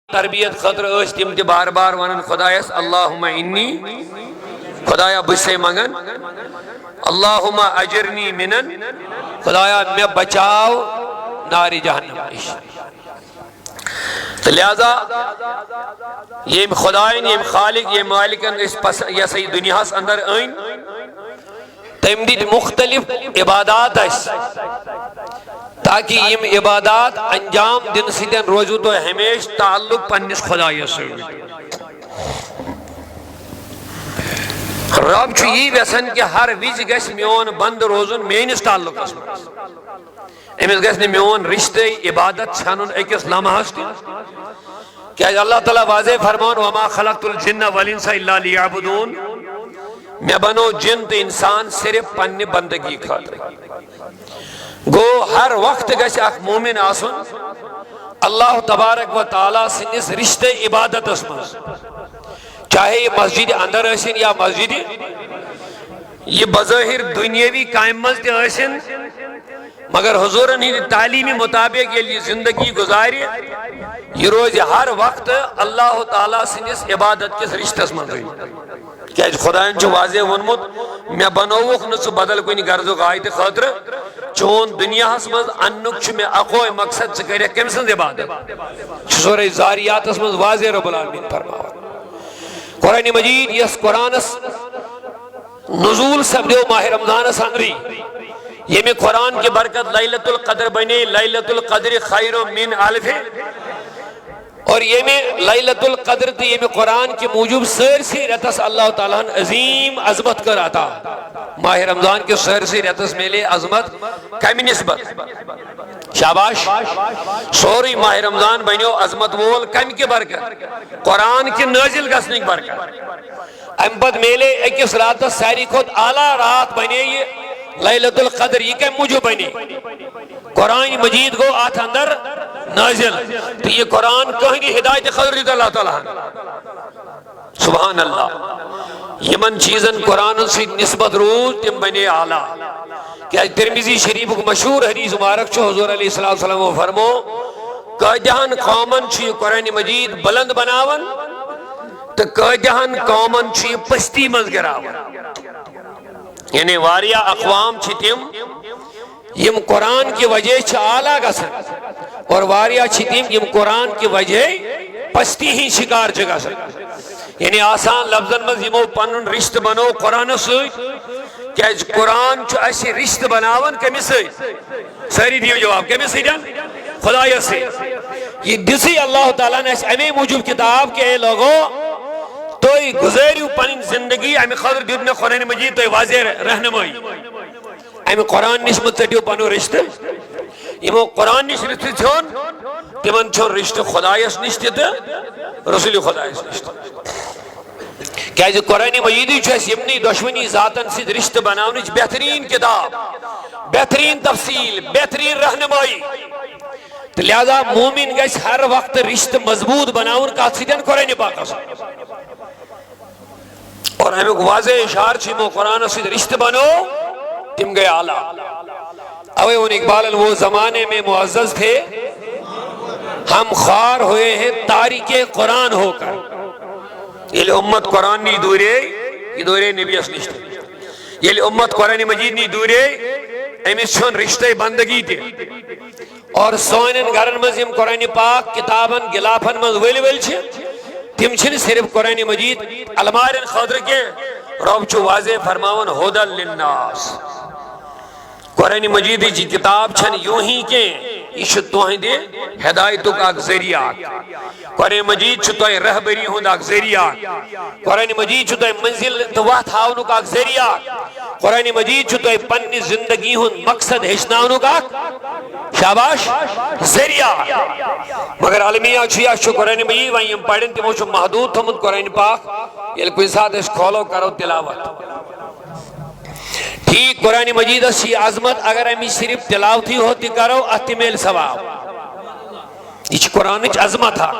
تربیت خطر اس تم تہ بار بار ونن خدایس اللہم انی خدایا بچ منگن اللہم اجرنی منن خدایا میں بچاؤ ناری جہنم نش لہذا یہ خدائن یہ خالق یہ مالکن یہ صحیح دنیا اندر این تم دت مختلف عبادات تاکہ یم عبادات انجام دن سدن روزو تو ہمیش تعلق پنس خدای ست رب یہ ویسن کہ ہر وز گھ میون بند روزن میانس تعلقس امس گھ میون رشتہ عبادت ژھنن اکس لمحس تہ اللہ تعالیٰ واضح فرمان وما خلقت الجن والانس الا لیعبدون میں بنو جن تو انسان صرف پنہ بندگی خاطر گو ہر وقت گھس اخ مومن آسن اللہ تبارک و تعالیٰ سندس رشتہ عبادت مز چاہے یہ مسجد اندر ٲسِن یا مسجد یہ بظاہر دنیاوی کامہ مز تہ ٲسِن مگر حضورن ہند تعلیمی مطابق یہ زندگی گزار یہ روز ہر وقت اللہ تعالیٰ سندس عبادت کس رشتس مز کیا خدائن واضح ونمت میں بنوک نا بدل کن غرض غایت خاطر چون دنیا مز انک میں اکو مقصد ثہ کر کم سن عبادت سورہ زاریات مز واضح رب العالمین فرماوان قرآن مجید یس قرآنس نزول سپدو ماہ رمضانس اندری یہ قرآن کی برکت لیلۃ القدر بنے لیلۃ القدر خیر من الف اور یہ میں لیلۃ القدر تھی یہ قرآن کے موجب سرسی رتس اللہ تعالیٰ عظیم عظمت کر آتا ماہ رمضان کے سرسی رتس میلے عظمت کمی نسبت شاباش سوری ماہ رمضان بنیو عظمت وول کم کی برکت قرآن کی نازل گسنک برکت ام پت میلے اکس رات ساری خود اعلیٰ رات بنے یہ لیلۃ القدر یہ کم موجب بنے قرآن مجید کو آت اندر نازل تو یہ قرآن کہیں ہدایت خضر دیتا اللہ تعالیٰ سبحان اللہ یمن چیزن قرآن سے نسبت روز تم بنے اعلیٰ کہ ترمذی شریف کو مشہور حدیث مبارک چھو حضور علیہ السلام و فرمو کہ قومن چھ قرآن مجید بلند بناون تو کہ قومن چھ پستی مز گراون یعنی واریا اقوام چھ تم یم قرآن کی وجہ چھ اعلیٰ گسن اور واریا چھ تم یم قرآن کی وجہ پستی ہی شکار چھ گسن یعنی آسان لفظن مز یمو پنن رشت بنو قرآن سوئی کہ قرآن چھ اسی رشت بناون کمی سوئی ساری دیو جواب کمی سوئی جان خدای سے یہ دسی اللہ تعالیٰ نے امی موجب کتاب کے لوگو تو گزاریو پنن زندگی امی خضر دیدن قرآن مجید تو واضح رہنمائی امی قرآن نش متٹیو پنو رشت یمو قرآن نش رشت چھون تمن چھون رشت خدایس نش تہ رسول خدایس نش کیا قرآن مجیدی چھو اس یمنی دشمنی ذاتن سید رشت بناونچ بہترین کتاب بہترین تفصیل بہترین رہنمائی لہذا مومن گیس ہر وقت رشت مضبوط بناون کا سیدن قرآن پاک اور ہمیں واضح اشار چھو قرآن سید رشت بنو تم گئے اعلیٰ اوے ان اقبال وہ زمانے میں معزز تھے ہم خوار ہوئے ہیں تاریک قرآن ہو کر یہ امت قرآن نی دورے یہ دورے نبی اسنشت یہ امت قرآن مجید نی دورے امیس چھون رشتہ بندگی تھے اور سوئنن گھرن مزیم قرآن پاک کتابن گلافن مز ویلی ویل چھے تم چھن صرف قرآن مجید علمارن خاطر کے رب چھو واضح فرماون ہدل للناس قرآن مجید جی کتاب چھن یوں ہی کے اشت تو ہیں دے ہدایتوں کا ذریعہ قرآن مجید چھو تو رہبری ہوں دا ذریعہ قرآن مجید چھو تو منزل توہ تھاونوں کا ذریعہ قرآن مجید چھو تو پنی زندگی ہوں مقصد ہشناونوں کا شاباش ذریعہ مگر عالمیہ چھویا چھو قرآن مجید وہیں ہم پڑھیں تیمو چھو محدود تھمت قرآن پاک یہ کوئی ساتھ اس کھولو کرو تلاوت ٹھیک قرآن مجید اسی عظمت اگر ہمیں صرف تلاوتی ہوتی کرو احتمیل ثواب یہ قرآن عظمت تھا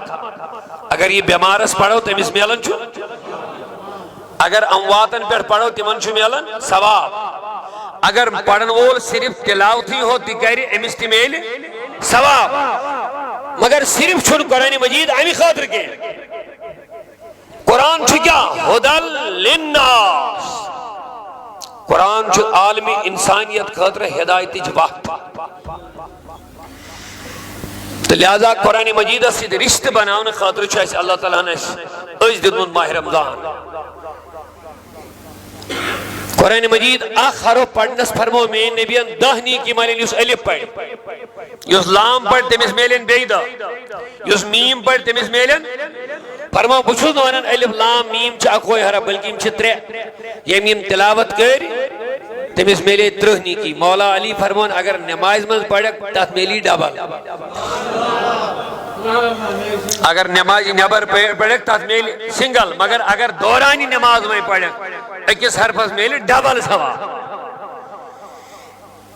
اگر یہ بیمارس پڑھو تو ہمیں میلن چھو اگر امواتن پر پڑھو تو من چھو میلن ثواب اگر پڑھن وول صرف تلاوتی ہوتی کری ہمیں میل ثواب مگر صرف چھن قرآن مجید امی خاطر کے قرآن چھ کیا ہدل للناس قرآن چھ عالمی انسانیت خاطر ہدایت وحی تو لہذا قرآن مجید سے رشتہ بناؤن خاطر چھ اللہ تعالیٰ نے اس دن ماہ رمضان قرآن مجید اخ حرف پڑھنس فرمو میں نبیان 10 نیکی مالین یس الف پڑھ یس لام پڑھ تمس میلین بیدہ یس میم پڑھ تمس میلین فرمو بچھوز نوانن الف لام میم چا کوئی حرف بلکہ چھ 3 یہ میم تلاوت کر تمس میلے 30 نیکی مولا علی فرمون اگر نماز مز پڑھک تات میلی ڈبل اگر نماز نبر پڑھک تات میلی سنگل مگر اگر دورانی نماز میں پڑھک اکس حرفس میلے ڈبل سوا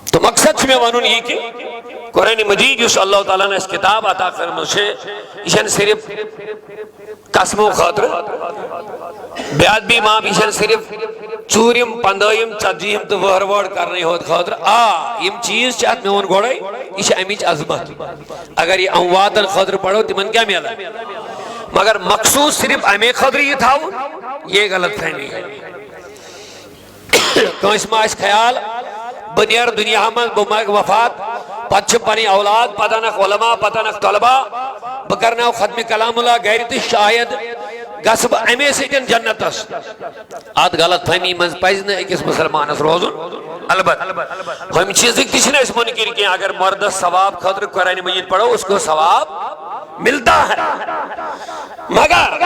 تو مقصد میں ونون یہ کہ قرآن مجید یس اللہ تعالیٰ نے اس کتاب عطا فرمو سے ایشن صرف قسمو خاطر بیاد بھی ماں ایشن صرف چوریم پندائیم چجیم تو وہروڑ کرنے ہوت خاطر یم چیز چاہت میں ان گوڑائی ایشہ امیچ عظمت اگر یہ امواتن خاطر پڑھو تمن کیا میلا مگر مقصود صرف امی خاطر یہ تھا یہ غلط فہمی ہے کانس ماش خیال بنیر دنیا میں بمائک وفات پچھ پنی اولاد پتہ نک علماء پتہ نک طلبہ بکرنا ختم کلام اللہ غیرت شاید گسب امی سیٹن جنت اس آت غلط فہمی منز پیزن ایک اس مسلمان اس روزن البت ہم چیزیں کسی نے اس منکر کیا اگر مرد ثواب خاطر قرآن مجید پڑھو اس کو ثواب ملتا ہے مگر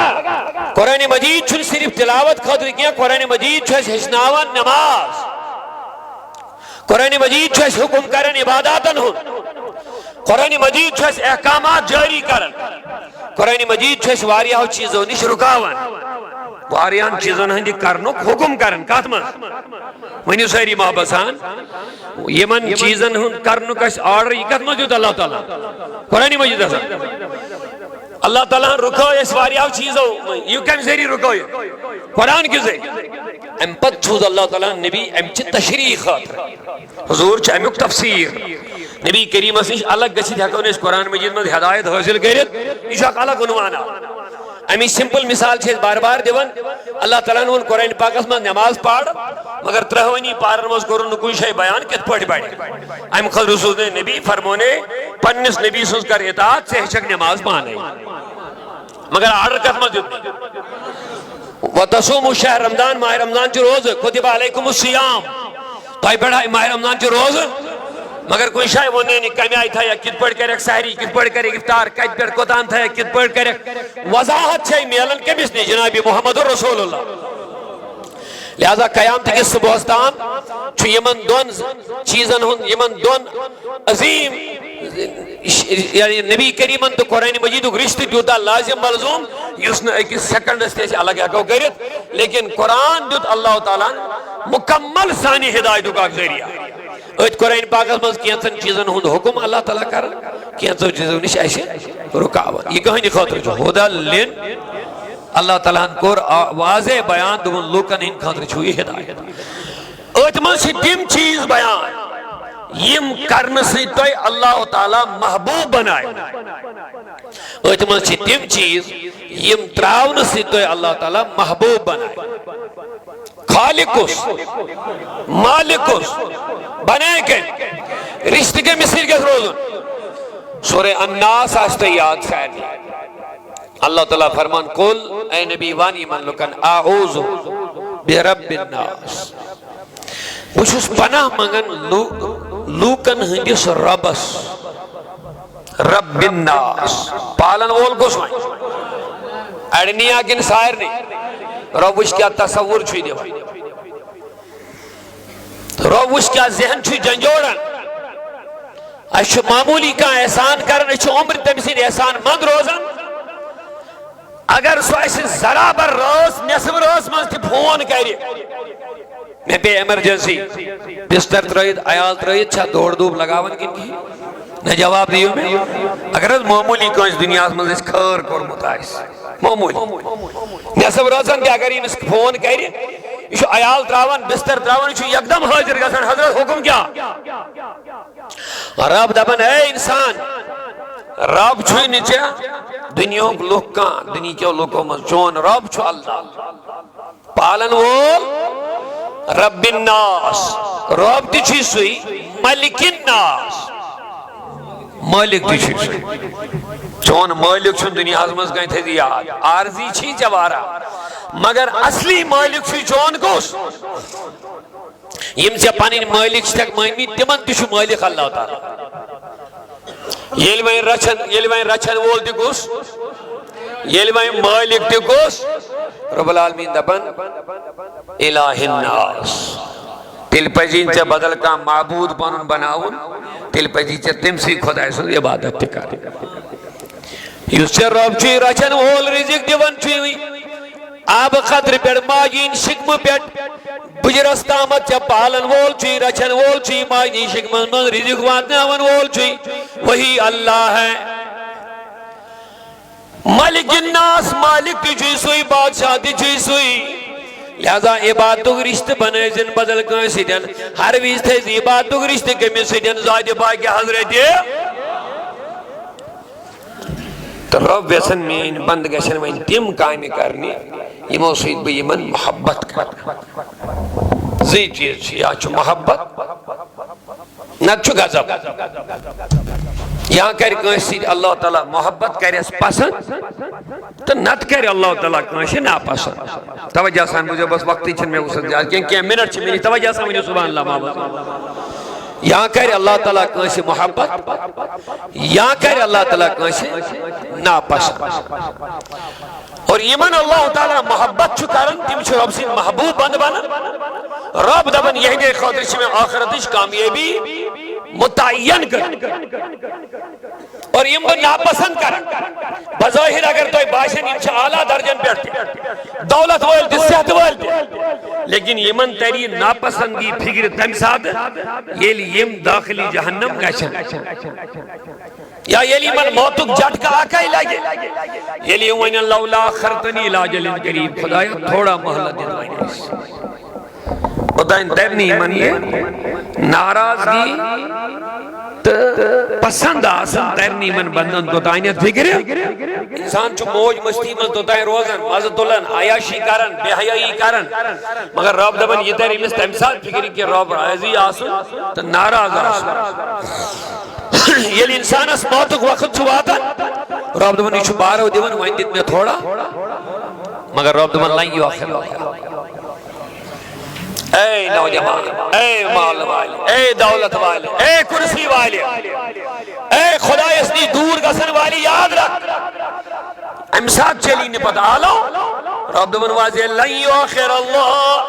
قرآن مجید چھن صرف تلاوت خاطر کیا قرآن مجید چھس ہشناوان نماز قرآن مجید چھس حکم کرن عباداتن ہون قرآن مجید چھس احکامات جاری کرن قرآن مجید چھس واریاہ چیزوں نش رکاون واریاہن چیزوں ہندی کرنو حکم کرن کاتما ونیو ساری محبسان یمن چیزن ہن کرنو کس آرڈر یہ کاتما دیتا اللہ تعالیٰ قرآن مجید ایسا اللہ تعالیٰ رکو اس واریاہ چیزوں یہ کم زیری رکو یہ قرآن کی زیر ام پت چھوز اللہ تعالیٰ نبی ام چھ تشریح خاطر حضور چھ امیک تفسیر نبی کریم اسنش الگ گسی تھا کہ انہیں اس قرآن مجید میں ہدایت حاصل کرت یہ شاک الگ عنوانا امی سمپل مثال چھے بار بار دیون اللہ تعالیٰ نے قرآن پاکس میں نماز پاڑ مگر ترہوینی پارن مز کرن کوئی شای بیان کت پڑھ پڑھ ام خود رسول نے نبی فرمونے پنس نبی سنس کر اطاعت سے ہچک نماز پانے مگر آرڈر کت مز دیت وَتَصُومُ شہر رمضان ماہ رمضان چی روز کتب علیکم السیام تائی بڑھا ماہ رمضان چی روز مگر کوئی شاید وہ نہیں کمی آئی تھا یا کت پڑھ کر ایک سحری کت پڑھ کر ایک افطار کت پڑھ کتان تھا یا کت پڑھ کر ایک وضاحت چھائی میلن کمیس نہیں جنابی محمد رسول اللہ لہذا قیامت کی صبحستان چھو یمن دون چیزن ہن یمن دون عظیم یعنی نبی کریمن تو قرآن مجید رشتہ دیتا لازم ملزوم یس نے ایک سیکنڈ سے الگ ہے کرت لیکن قرآن دیت اللہ تعالیٰ مکمل ثانی ہدایتوں کا ذریعہ ایت قرآن پاکس مز کینسن چیزن ہند حکم اللہ تعالیٰ کر کینسن چیزن نش ایسے رکاوٹ یہ کہیں خاطر جو ہدا لین اللہ تعالیٰ کور واضح بیان دون لوکن ہند خاطر چھوئی ہدایت ایت مز تم چیز بیان یم کرن سے تو اللہ تعالیٰ محبوب بنائے ایت مز تم چیز یم تراؤن سے تو اللہ تعالیٰ محبوب بنائے خالقس مالکس بنائے کے رشتہ کے مصیر کے روزن سورہ الناس آستے یاد خیلی اللہ تعالیٰ فرمان قل اے نبی وانی من لکن اعوذ برب الناس وچھس پناہ منگن لوکن ہندس ربس رب الناس پالن اول کو سوائیں اڑنی آگن سائر نہیں روش کیا تصور چھوئی دیو روش کیا ذہن چھوئی جنجوڑن اشو معمولی کا احسان کرن اشو عمر تمسین احسان مند روزن اگر سو ایسے ذرا بر روز نصف روز مانتی پھون کری میں پہ ایمرجنسی بستر ترائید آیال ترائید چھا دوڑ دوب لگاون کن کی نہ جواب دیو میں اگر از معمولی کو اس دنیا میں اس کھر کر متائس معمولی نصف روزن کیا کری اس پھون کری یہ آیال تراون بستر تراون یہ یکدم حاضر گسن حضرت حکم کیا رب دبن اے انسان رب چھوئی نچے دنیا لکان دنیا کیوں لکو من چون رب چھو اللہ پالن وول رب الناس رب تی چھوئی سوئی ملک الناس مالک تی چھوئی سوئی چون مالک چھون دنیا حضمت گئے تھے یاد عارضی چھی جوارا مگر اصلی مالک چھوئی چون کوس یم سے پانی مالک تک مہمی تمن تشو مالک اللہ تعالی یل وین رچن وول تہ گوس یل وین مالک تہ گوس رب العالمین دپن الہ الناس تیل پزین ژے بدل کانٛہہ معبود پنن بناون تیل پزی ژے تٔمسٕے خۄداے سٕنٛز عبادت تہِ کرٕنۍ یُس ژےٚ رب چھُے رچن وول رزق دِوان چھُے آب قطر پٮ۪ٹھ ماجین شکمہٕ پٮ۪ٹھ بجرس تامت ژےٚ پالن وول چھُے رچن وول چھُے ماجی شکمن منٛز رزق واتناون وول چھُے وہی اللہ ہے ملک الناس مالک تہِ چھُے سُے بادشاہ تہِ چھُے سُے لہذا عبادتُک رشتہٕ بنٲیزن بدل کٲنٛسہِ سۭتۍ ہر وِزِ تھٲیزِ عبادتُک رشتہٕ کٔمِس سۭتۍ ذاتِ پاکہِ حضرتِ تو رب ویسن مین بند گژھن وۄنۍ تِم کامہِ کرنہِ یِمو سۭتۍ بہٕ یِمن محبت کرٕ زٕے چیٖز چھِ یا چھُ محبت نتہٕ چھُ غضب یا کرِ کٲنٛسہِ سۭتۍ اللہ تعالیٰ محبت کرٮ۪س پسنٛد تہٕ نتہٕ کرِ اللہ تعالیٰ کٲنٛسہِ ناپسنٛد توجہ سان بوٗزِو بس وقتٕے چھِنہٕ مےٚ وُسعت زیادٕ کیٚنٛہہ منٹ چھِ مےٚ توجہ سان ؤنِو سبحان اللہ محمد یا کرِ اللہ تعالیٰ کٲنٛسہِ محبت یا کرِ اللہ تعالیٰ کٲنٛسہِ ناپسنٛد اور یمن اللہ تعالیٰ محبت چھُ کران تِم چھِ رب سٕنٛدۍ محبوٗب بنٛد بنان رب دپان یہنٛدے خٲطرٕ چھِ مےٚ ٲخرتٕچ کامیٲبی متعین کر اور یم بہٕ ناپسند کران بظاہر اگر تۄہہِ باسن یم چھِ اعلیٰ درجن پٮ۪ٹھ تہِ دولت وٲلۍ تہِ صحت وٲلۍ تہِ لیکن یمن تری ناپسندگی فکر تمہِ ساتہٕ ییٚلہِ یم داخلی جہنم گژھن یا ییٚلہِ یمن موتُک جھٹکہٕ اکے لگہِ ییٚلہِ یم ونن لولا اخرتنی الى اجل قریب خدایا تھوڑا مہلت دِ وۄنۍ اَسہِ اوٚتانۍ ترِ نہٕ یمن یہِ ناراضگی پسند آسان ترنی من بندن توتانیت فکر انسان چھو موج مستی من توتائی روزن مزد تلن عیاشی کرن بے حیائی کرن مگر رب دبن یہ تیری مست امثال فکری کہ رب عزی آسن تو ناراض آسن یہ انسان اس موتک وقت چھواتا رب دبن یہ چھو بارو دیون وائن دیت میں تھوڑا مگر رب دبن لائن یو آخر اے نوجوان اے مال والے اے دولت والے اے کرسی والے اے خدا اسنی دور گسن والی یاد رکھ امساد چلی نپت آلو رب دون واضح لن یؤخر اللہ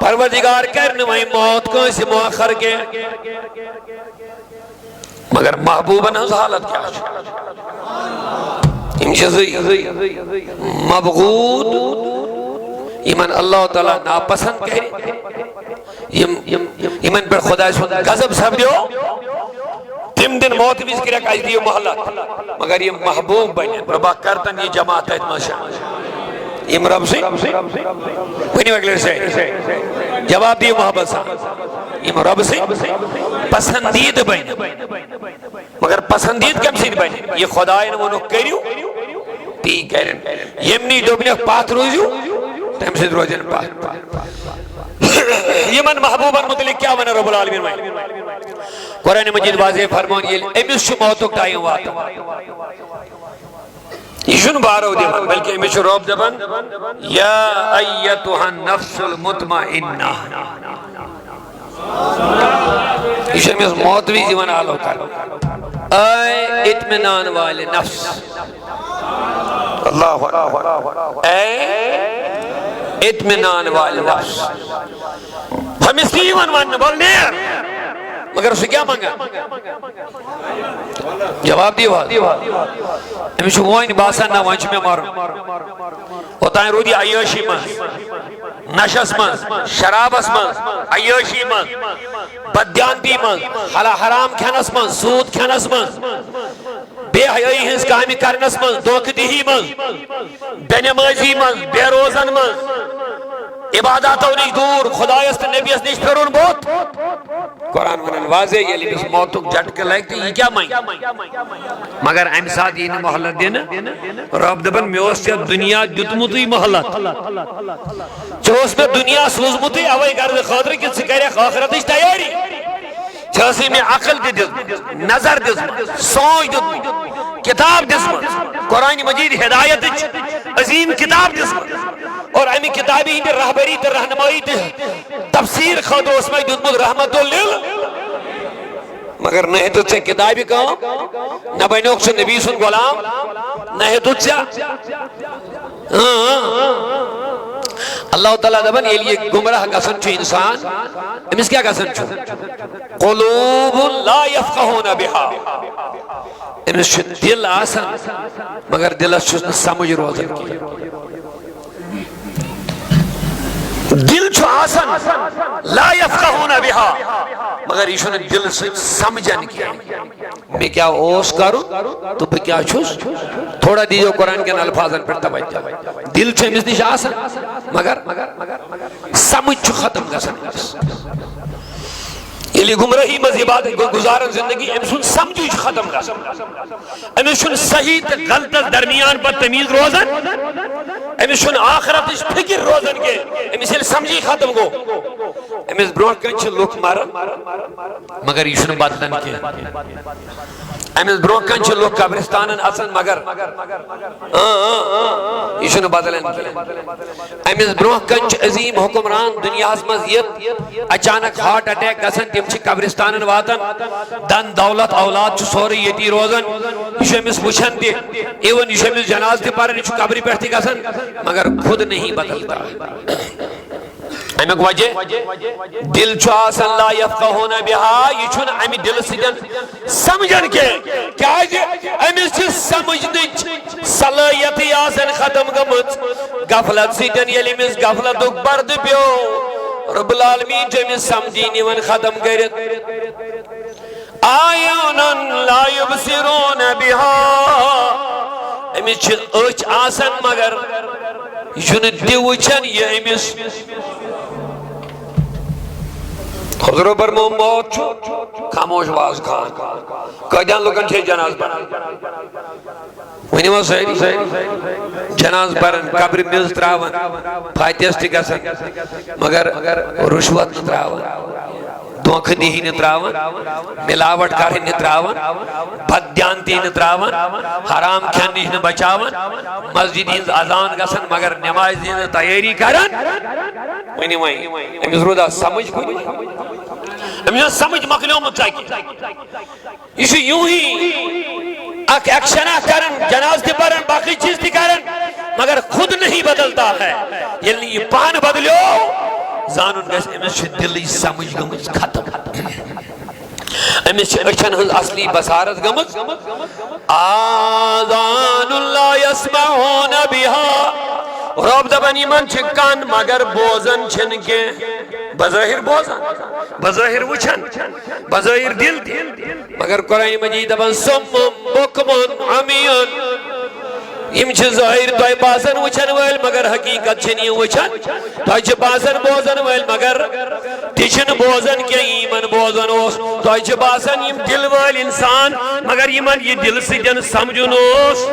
پروردگار کرنے وہی موت کو اسے مؤخر کے مگر محبوباً از حالت کیا انشاء مبغود یمن اللہ تعالیٰ ناپسند کہے یمن پر خدا سن غضب سب دیو تم دن موت بیس کریا کاج دیو محلت مگر یہ محبوب بنین ربا کرتن یہ جماعت ہے اتماشا یم رب سے وینی وکلر سے جواب دیو محبت سا یم رب سے پسندید بنین مگر پسندید کم سید بنین یہ خدایان ونو کریو تی کرن یمنی دوبنی پات روزیو تم سے روزن پات یمن محبوبان متعلق کیا ونہ رب العالمین میں قرآن مجید واضح فرمون یہ امیس شو موتک ٹائم واتا یہ شن بارو دیون بلکہ امیس شو روب دبن یا ایتوہ النفس المطمئنہ یہ شو امیس موت بھی دیون آلو کر اے اطمینان والے نفس اللہ اے اطمینان والے نفس ہم اس کی ایمان ماننے بولنے مگر اسے کیا مانگا جواب دیو ہمیں شکوائن باسان نہ وانچ میں مارو ہوتائیں رو دی عیاشی من نشس من شرابس من عیاشی من بدیانتی من حرام کھنس من سود کھنس من بے حیائی ہنس کامی کرنس من دوک دیہی من بے نمازی من بے روزن من عباداتو نش دور خدایس تو نبیس نش پھرن بوت قرآن ونن واضح یلی بس موتک جھٹکہ لگ تو یہ کیا مائیں مگر ام سات یہ محلت دینا رب دبن میوس یا دنیا دیتمتی محلت چوس میں دنیا سوزمتی اوائی کرد خاطر کہ سکر آخرتش تیاری چھاسی میں عقل دیت نظر دیت سوچ دیت کتاب دیت قرآن مجید ہدایت عظیم کتاب دیت اور امی کتابی ہی رہبری تر رہنمائی تر تفسیر خود اس میں دیت رحمت اللہ مگر نہیں تو چھے کتابی کہوں نہ بینوک سے نبی سن غلام نہیں تو چھے اللہ تعالیٰ دبن یہ لیے گمراہ گسن چھو انسان امس کیا گسن چھو قلوب لا یفقہون بہا امس چھو دل آسن مگر دل چھو سمجھ روزن کی دل چھو آسن لا یفقہون بہا مگر یہ چھو دل سے سمجھن کی میں کیا اوس کروں تو پہ کیا چھوس تھوڑا دیجو قرآن کے الفاظن پر توجہ دل چھو امس نش آسن مگر سمجھ چھو ختم گسن یہ لیے گمراہی مذہبات گزارن زندگی امسون سمجھو چھو ختم گسن امسون صحیح غلط درمیان پر تمیز روزن امسون آخرت فکر روزن کے امسیل سمجھی ختم گو امس برونٹ کنچ لوک مارن مگر یہ چھو بدلن کے امس برونٹ کنچ لوک قبرستانن اصن مگر یہ چھو بدلن کے امس برونٹ کنچ عظیم حکمران دنیا مزید اچانک ہارٹ اٹیک گسن تم چھ قبرستانن واتن دن دولت اولاد چھ سوری یتی روزن یہ چھو امس وچھن دی ایون یہ چھو امس جناز دی پارن یہ چھو قبری پہتی گسن مگر خود نہیں بدلتا امیک وجہ دل چھو آسن لا یفقہون بہا یہ چھونا امی دل سجن سمجھن کے کیا جی امی سے سمجھنچ صلاحیتی آسن ختم گمت غفلت سجن یلی مس غفلت برد پیو رب العالمین جو امی سمجھینی ون ختم کرت آیونن لا یبصرون بہا امی چھ اچ آسن مگر یہ چھونا دیوچن یہ امی خضرو پر موت چھو خاموش باز خان کجان لوگن چھے جناز برن ونی وہ صحیح جناز برن قبر مز تراون فائتیسٹی گسن مگر رشوت نتراون دھوکہ دیہی نتراون ملاوٹ کاری نتراون بدیانتی نتراون حرام کھنیش نبچاون مسجدین اذان گسن مگر نماز دین تیاری کرن ونی امس رودا سمجھ کوئی امس سمجھ مکلیوں متاکی یہ یوں ہی ایکشنہ کرن جناز دی برن باقی چیز دی کرن مگر خود نہیں بدلتا ہے یعنی یہ پان بدلیو زانون گیس امس دلی سمجھ گمز ختم امس اچھن ہز اصلی بسارت گمز آذان اللہ یسمعون بہا رب دبنی من چھکان مگر بوزن چھن کے بظاہر بوزن بظاہر وچھن بظاہر دل مگر قرآن مجید دبن سمم بکمن عمیان یم چھ ظاہر توی باسن وچھن ویل مگر حقیقت چھنی وچھن توی چھ باسن بوزن ویل مگر تیچھن بوزن کے ایمن بوزن اوس توی چھ باسن یم دل ویل انسان مگر یمن یہ دل سے جن سمجھن اوس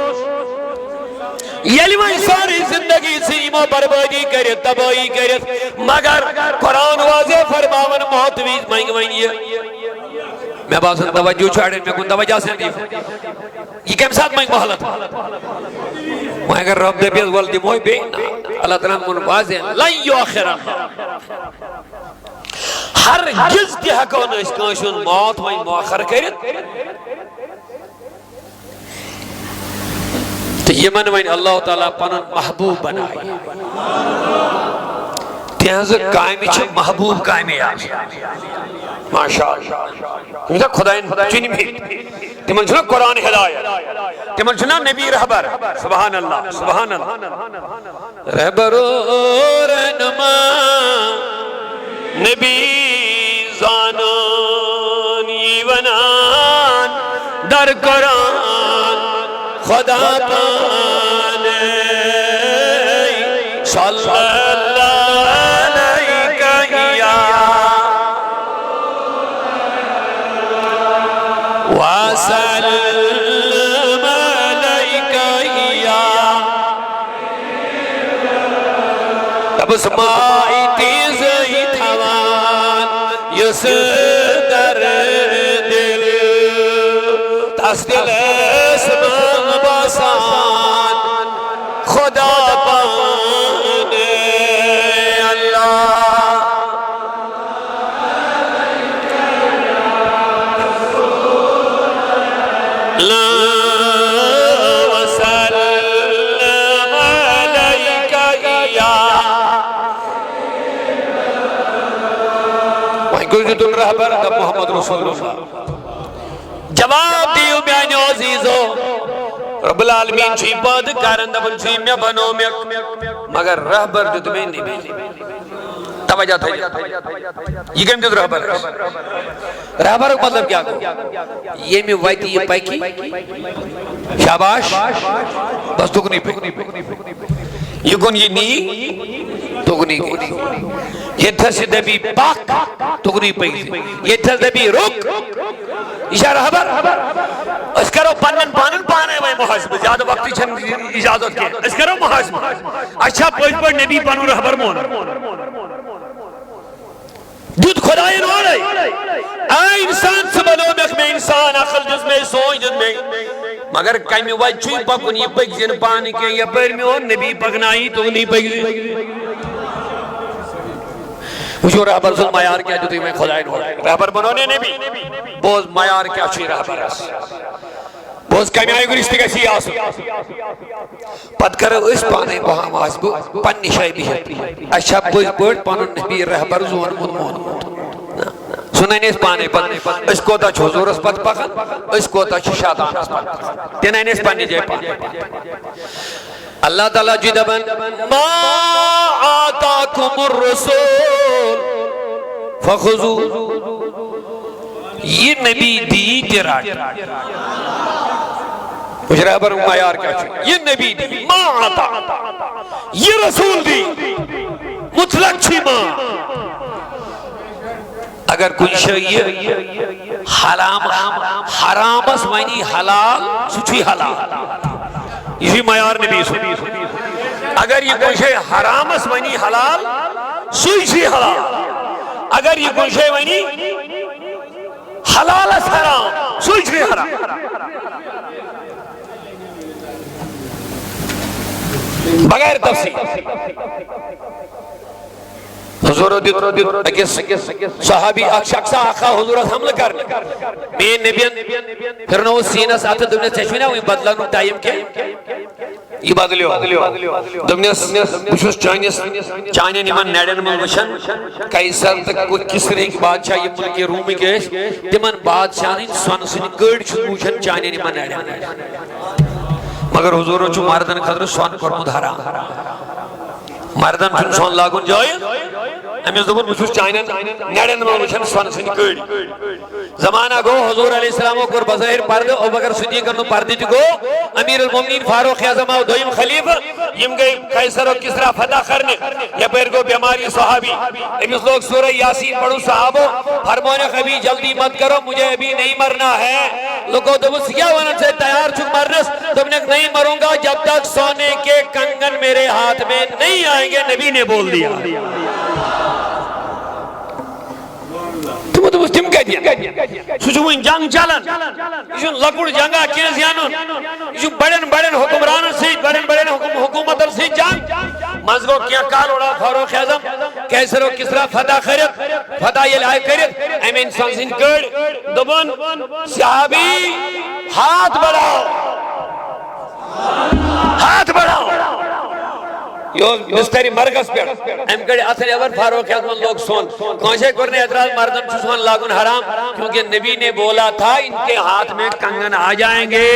یلی میں ساری زندگی سیمہ بربادی کرت تباہی کرت مگر قرآن واضح فرماون محتویز مائنگ یہ میں باسن توجہ چھاڑے میں کن توجہ سے دی یہ کم ساتھ مائنگ محلت میں اگر رب دے بیز والدی موئی بینا اللہ تعالیٰ من واضح لن یوخر اللہ ہر جز دی حقون اس کانشون موت مائنگ مؤخر کرت تو یہ منوین اللہ تعالیٰ پنن محبوب بنائی تیز قائمی چھے محبوب قائمی آج ماشاءاللہ خدایین چنی بھی تمن چھنا قرآن ہدایت تمن چھنا نبی رہبر سبحان اللہ سبحان اللہ رہبر و رہنما نبی زانان یونان در قرآن خدا تانے صلی اللہ ربس مائی تیزی تھوان یس در دل تس دل اسمان باسان خدا پانے اللہ گلجد الرحبر محمد رسول اللہ جواب دیو بیانی عزیزو رب العالمین چھی باد کارند بن چھی میں بنو میں مگر رہبر جو تمہیں نہیں بھی توجہ تھا یہ کم دیو رہبر رہبر کو مطلب کیا کو یہ میں وائتی یہ پیکی شاباش بس دگنی پہ یہ کن یہ نی دگنی کی یہ تھس دبی پاک تگنی پہی یہ تھس دبی رک اشارہ رہبر اس کرو پانن پانے وے محاسب زیادہ وقتی چھن اجازت کے اس کرو محاسب اچھا پوچھ پر نبی پانو رہبر مون دودھ خدای رو رہی آئی انسان سے بنو میں انسان عقل جس میں سوئی جس میں مگر کمی وچھوئی پکن یہ پک جن پانی کے یا پر میں اور نبی پکنائی تو نہیں پک جن مجھو رہبر ظلم معیار کیا جو تھی میں خدای رو رہی رہبر بنونے نبی بوز معیار کیا چھوئی رہبر اس بوز کمی آئی گرشتی کسی آسو پت کرو اس پانے وہاں محاسبو پنی شائی بھی ہے اچھا پوچھ پوچھ پانو نبی رہبر زون مون سنیں اس پانے پر اس کو تا چھوزور اس پت پکن اس کو تا شادان اس پت تینہیں اس پانے جائے پانے اللہ تعالیٰ جی دبن ما آتاکم الرسول فخذو یہ نبی دی تیراٹ کچھ رہبر معیار کیا چھوئی یہ نبی دی ما آتا یہ رسول دی مطلق چھی ما اگر کوئی شئی حرام اس معنی حلال سچی حلال اسی معیار نبی سن اگر یہ کوئی شئی حرام اس معنی حلال سچی حلال اگر یہ کوئی شئی معنی حلال اس حرام سچی حرام بغیر تفصیل حضور صحابی شخص آقا حضور حمل کرنے میں نبیان پھر نو سینہ ساتھ دمنے تشوینا ہوئی بدلا نو ٹائم کے یہ بدلیو دمنے بشوش چانے نیمان نیڈن من وشن کئیسر تک کوئی کس رہی کی بادشاہ یہ ملکی رومی گیش دیمان بادشاہ نہیں سوان سنی گرد چھو وشن چانے نیمان نیڈن مگر حضور چو مردن خدر سوان کرمود حرام مردن چون سوان لاغون جائے امیز دبون بچوش چاینن نیڈن میں وشن سوان سنی گرد زمانہ گو حضور علیہ السلام کو بظاہر پرد او بگر صدیق کرنو پردی تھی گو امیر المومنین فاروق اعظم و دویم خلیفہ یم گئی قیصر و کسرا فتح کرنے یا پیر کو بیماری صحابی امیز لوگ سورہ یاسین پڑھو صحابو فرمونے خبی جلدی مت کرو مجھے ابھی نہیں مرنا ہے لوگو دبوس کیا وانا سے تیار چک مرنس تم نے نہیں مروں گا جب تک سونے کے کنگن میرے ہاتھ میں نہیں آئیں گے نبی نے بول دیا تو تم کہہ دیا سوچوین جنگ چلن یہ لکڑ جنگا کیس یانون یہ بڑن حکمران سے بڑن حکومتر سے جنگ مذگو کیا کال اڑا فاروق اعظم قیصر و کسرا فتح خرید فتح یہ لائے کرید ایم انسان سن کڑ دبن صحابی ہاتھ بڑھاؤ یہ مستری مرگس پر ایم کڑی اثر اول فاروق اعظم لوگ سون کونشے کرنے اعتراض مردم چسوان لاغن حرام کیونکہ نبی نے بولا تھا ان کے ہاتھ میں کنگن آ جائیں گے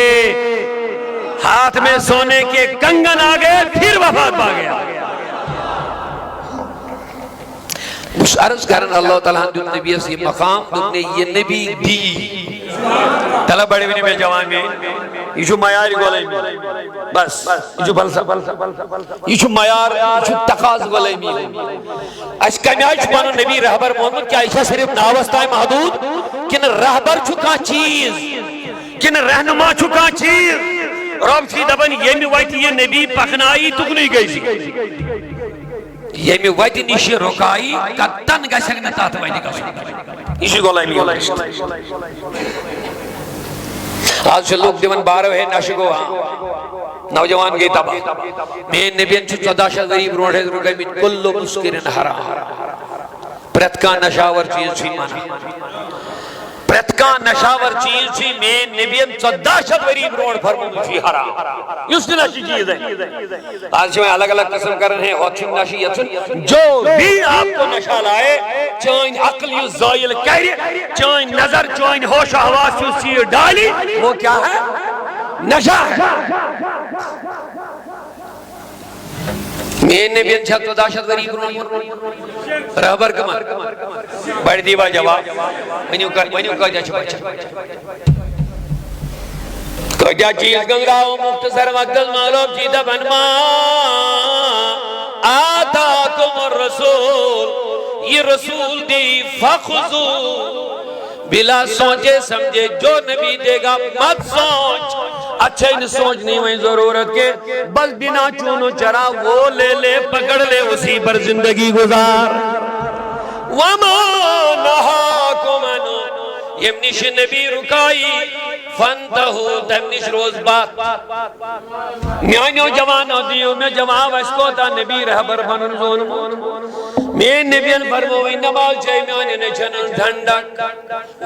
ہاتھ میں سونے کے کنگن آ گئے پھر وفات پا گیا اس عرض کرن اللہ تعالیٰ جو نبی سے مقام دکنے یہ نبی دی طلب بڑے بھی میں جوان میں یہ جو معیار گولے میں بس یہ جو بلسا یہ جو معیار یہ جو تقاض گولے میں اس کمیاج مانو نبی رہبر محمد کیا ایسا صرف ناوستہ محدود کن رہبر چکا چیز کن رہنما چکا چیز رب سی دبن یہ میں وائٹی یہ نبی پخنائی تک نہیں گئی سی یمی وتی نش رکائی کتن گژھکھ نہ تتھ وتہِ گژھُن یہ غلامی آج لوگ دِوان بارو ہے نشہ گو نوجوان گئی تباہ میٛٲنۍ نبیَن چھُ 1400 ؤری برونٛٹھ ٲسۍ رُکٲمٕتۍ کُلُّ مُسکِرٍ حرام پرٛٮ۪تھ کانٛہہ نشاور چیٖز چھُ منع پرٛٮ۪تھ کانٛہہ نشاور چیٖز چھُ میٛٲنۍ نبیَن 1400 ؤری برونٛٹھ فرمومُت چھُ حرام یُس تہِ نشہٕ چیٖز ہے آج چھِ وۄنۍ الگ الگ قسم کران ہے ہوٚتھ چھُنہٕ نشہٕ یَتھ چھُنہٕ جو بھی آپ کو نشہ لائے چٲنۍ عقل یُس زٲیِل کرِ چٲنۍ نظر چٲنۍ ہوش و حواس یُس چیٖز ڈالہِ وہ کیا ہے نشہ ہے میٛٲنۍ نبیَن چھا 1400 ؤری برونٛٹھ رہبر کمن بڑِ دیوا جواب ؤنِو کٲتیٛاہ چھِ بچان کٲتیٛاہ چیٖز گنٛگراو مختصر وقتس معلوم چی دپن ما آتاکم الرسول یہ رسول دی فخذو بلا سوچے سمجھے جو نبی دے گا مت سوچ اچھا ان سوچنے میں ضرورت کے بس بنا چونو چرا وہ لے لے پکڑ لے اسی پر زندگی گزار وما نہاکم عنہ یمنش نبی رکائی فانتہو تمنش روز بات میانیو جوانو دیو میں جواب اسکو تا نبی رہبر بنن زون میں نبیان فرموئی نماز چاہی میانے نچنن دھنڈک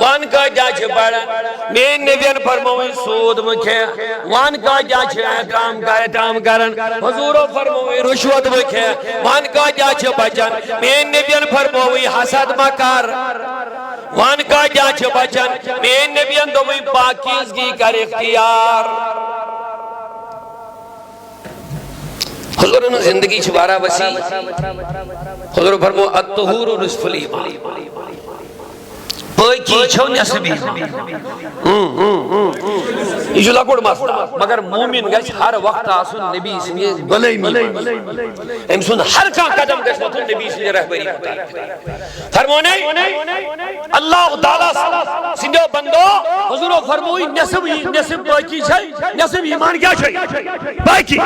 وان کا جا چھے پڑھن میں نبیان فرموئی سود مکھے وان کا جا چھے احترام کرن حضورو فرموئی رشوت مکھے وان کا جا چھے بچن میں نبیان فرموئی حسد مکر وان کا جا چھے بچن میں نبیان دوئی پاکیزگی کر اختیار حضور انہوں زندگی چھوارا وسیع حضور فرمو الطہور نصف الایمان پاکی چھو نصف یہ جو لکوڑ مسئلہ مگر مومن گئے ہر وقت آسن نبی سنگے غلیمی ام سن ہر کان قدم گئے تو نبی سنگے رہبری فرمونے اللہ تعالیٰ سنجھو بندو حضور فرموئی نصف پاکی چھائی نصف ایمان کیا چھائی پاکی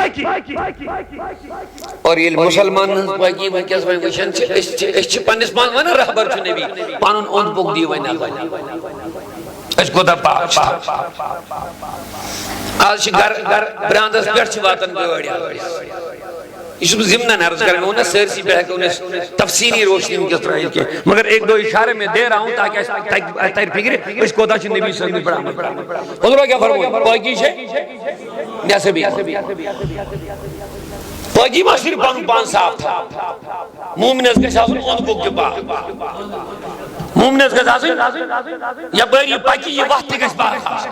اور یہ مسلمان پاکی وہ کیا سوائیں وشن اس پانس مان وانا رہبر چھو نبی پانون اون بک دی وینا اس کو دا پاک آج گھر براندس گھر چھ واتن بیوڑیا اس کو ضمناً عرض کریں انہیں سرسی پہ ہے کہ انہیں تفسیری روشنی ان کی اسرائیل کے مگر ایک دو اشارے میں دے رہا ہوں تاکہ تیر فکر اس کو دا چھ نبی صلی اللہ علیہ وسلم حضور کیا فرمو پاکی چھے جیسے بھی پاکی ما صرف پان صاف تھا مومنز کے ساتھ ان کو کے بعد مومنز کے ساتھ یا بری پاکی یہ وقت کے ساتھ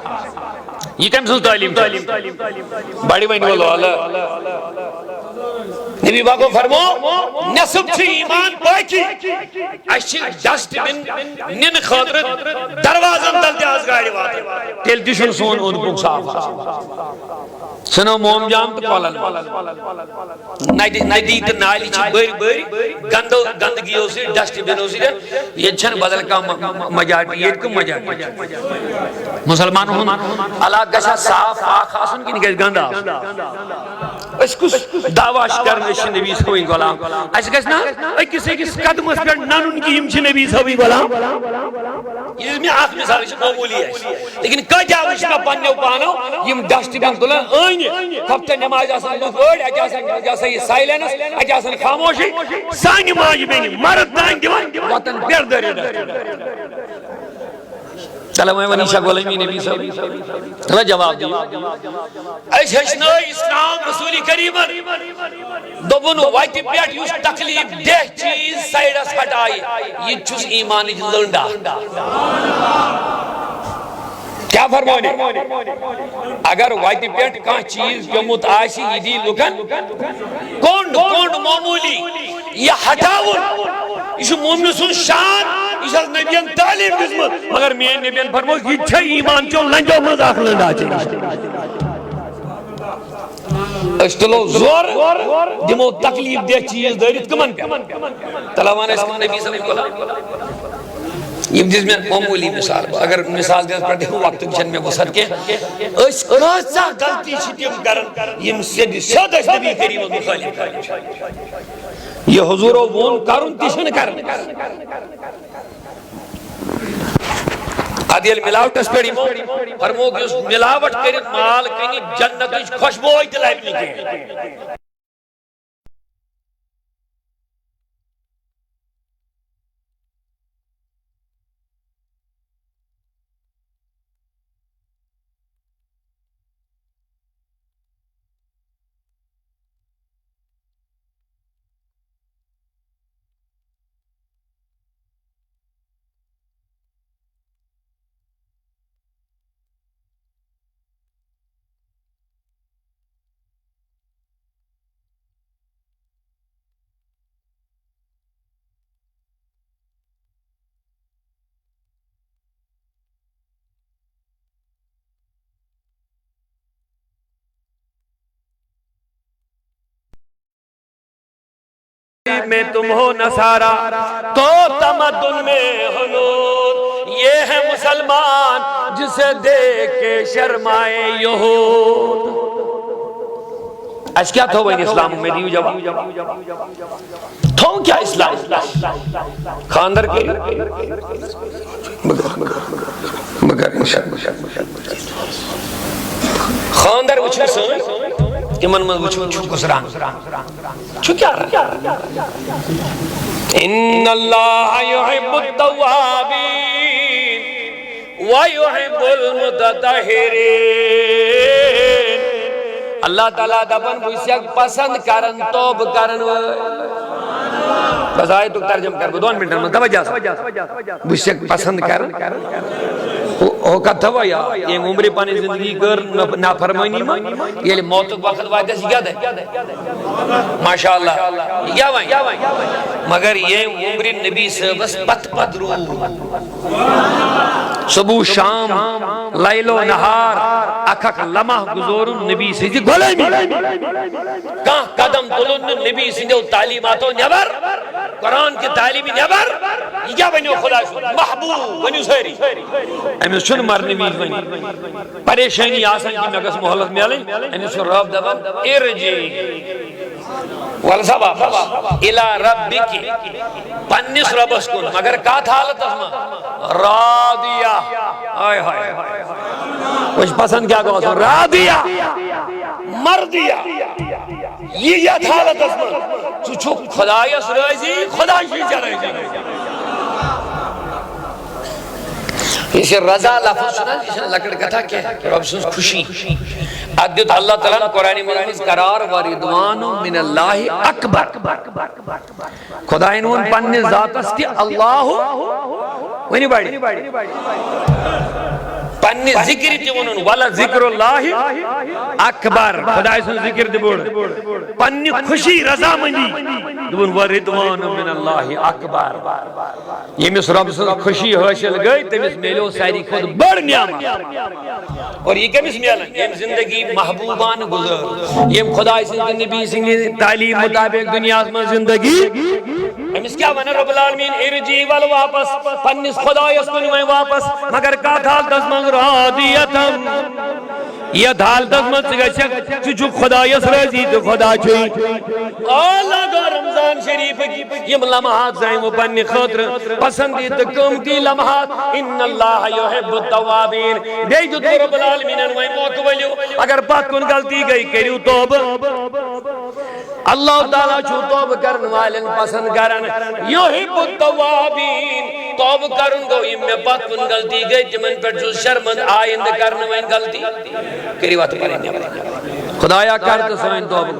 یہ کم سن تعلیم بڑی بہن والو اللہ نبی باقو فرمو نصب چھ ایمان پاکی اشی ڈسٹ بن نن خاطر دروازن دل تیاز گاڑی واتے تیل تیشن سون ان کو صاف سنو موم جام تو پالن ندی تو نالی چھ بری گندگی ہو سی ڈسٹ بن ہو سی یہ چھن بدل کا مجاٹی یہ کم مجاٹی مسلمان ہون اللہ گشا صاف آخ آسن کی نگیز گندہ اس کو دعواش کرنے چھ نبی سوئی غلام اس گشنا کس قدم اس پر نانون کی ہم چھ نبی سوئی غلام یہ میں آخ مثال چھ معمولی ہے لیکن کجا وشنا پنیو پانو یم ڈسٹ بن تلن آئین ہفتہ نماز آسان لوگ اجاسن یہ سائلنس اجاسن خاموشی سانی ماج بینی مرد دائن دیوان وطن پیر داری چلو میں ونیشہ غلامی نبی صاحب چلو جواب دیو ایس ہشنا اسلام رسول کریم دوبن وائٹ پیٹ یوس تکلیف دہ چیز سائیڈس ہٹائی یہ چوس ایمانی لنڈا کیا فرمونے اگر وائٹ پیٹ کان چیز جمعت آشی یہ دی لکن کونڈ معمولی یہ ہٹاون یہ مومن سن شان یہ نبیان تعلیم دزمت مگر میں نبیان فرمو یہ چھے ایمان چون لنجو مزاق لنڈا چھے اشتلو زور دمو تکلیف دے چیز دارید کمن پہ تلاوان اس نبی صلی اللہ علیہ وسلم یہ دس میں معمولی مثال اگر مثال دس پر دیکھو وقت کچھ میں وسعت کے اس رازہ غلطی چھتیم کرن یم سیدھ سادہ نبی کریم مخالف یہ حضور وون کرن تیشن کرن عادیل ملاوٹ اس پیڑی مو فرمو کہ اس ملاوٹ کرت مال کنی جنت اس خوشبو ہوئی دلائی بھی نہیں میں تم ہو نصارا تو تمدن میں حنود یہ ہے مسلمان جسے دیکھ کے شرمائے یہود اچھ کیا تھو بین اسلام میں دیو جواب تھو کیا اسلام خاندر کے مگر انشاءاللہ خاندر وچھو سن کہ من وچھو کسران چھو کیا ان اللہ یحب التوابین ویحب المتطہرین اللہ تعالیٰ دبن بوسیق پسند کرن توب کرن بس آئے تو ترجم کر دون منٹ میں توجہ بوسیق پسند کرن او کا تھوا یا یہ عمری پانی زندگی کر نافرمانی میں یہ موت وقت وعدہ سی کیا دے ماشاءاللہ یا وائیں مگر یہ عمری نبی سے بس پت رو صبح شام لیل و نہار اکھک لمح گزور نبی سے جی گھولے میں کہاں قدم تلون نبی سے جو تعلیماتوں نیبر قرآن کی تعلیمی نیبر یا بنیو خدا شو محبوب بنیو سہری امیس چون مرنی بیج بنی پریشانی آسان کی میں کس محلت میں آلیں امیس چون رب دبن ارجی والسبا الى ربکی پنیس ربس کن مگر کات حالت اسما راضیہ آئے ہائے کچھ پسند کیا کہا سن راضیہ مردیہ یہ حالت اسما چھو خدایس رائزی خدا شیچہ رائزی اسے رضا لفظ سنا جسے لکڑ کتھا کیا ہے رب سنس خوشی عدد اللہ تعالیٰ نے قرآن مجلس قرار وردوان من اللہ اکبر خدا انہوں پنی ذات استی اللہ ونی بڑی پنی ذکر تیونن والا ذکر اللہ اکبر خدا اسن ذکر دی بوڑ پنی خوشی رضا مندی دون وردوان من اللہ اکبر یہ مس رب سن خوشی حاصل گئی تمس میلو ساری خود بڑ نعمت اور یہ کمس میلن یہ زندگی محبوبان گزر یہ خدا سن نبی سن تعلیم مطابق دنیا میں زندگی امس کیا ون رب العالمین ارجی ول واپس پنس خدا اس کو میں واپس مگر کا تھا دس من راضیتم یہ دھال دس من سے جو خدا اس رضی تو خدا چھوئی اللہ کا رمضان شریف یہ لمحات زائیں وہ پنی خاطر پسندیدہ قیمتی لمحات ان اللہ یحب التوابین دے جو رب العالمین انوائیں موقع ولیو اگر بات کن غلطی گئی کریو توب اللہ تعالیٰ چھو توب کرن والن پسند کرن یحب التوابین توب کرن گو یہ میں بات کن غلطی گئی جمن پر جو شرمند آئند کرن وائن غلطی کری بات پرین خدایا کرت سوائن توب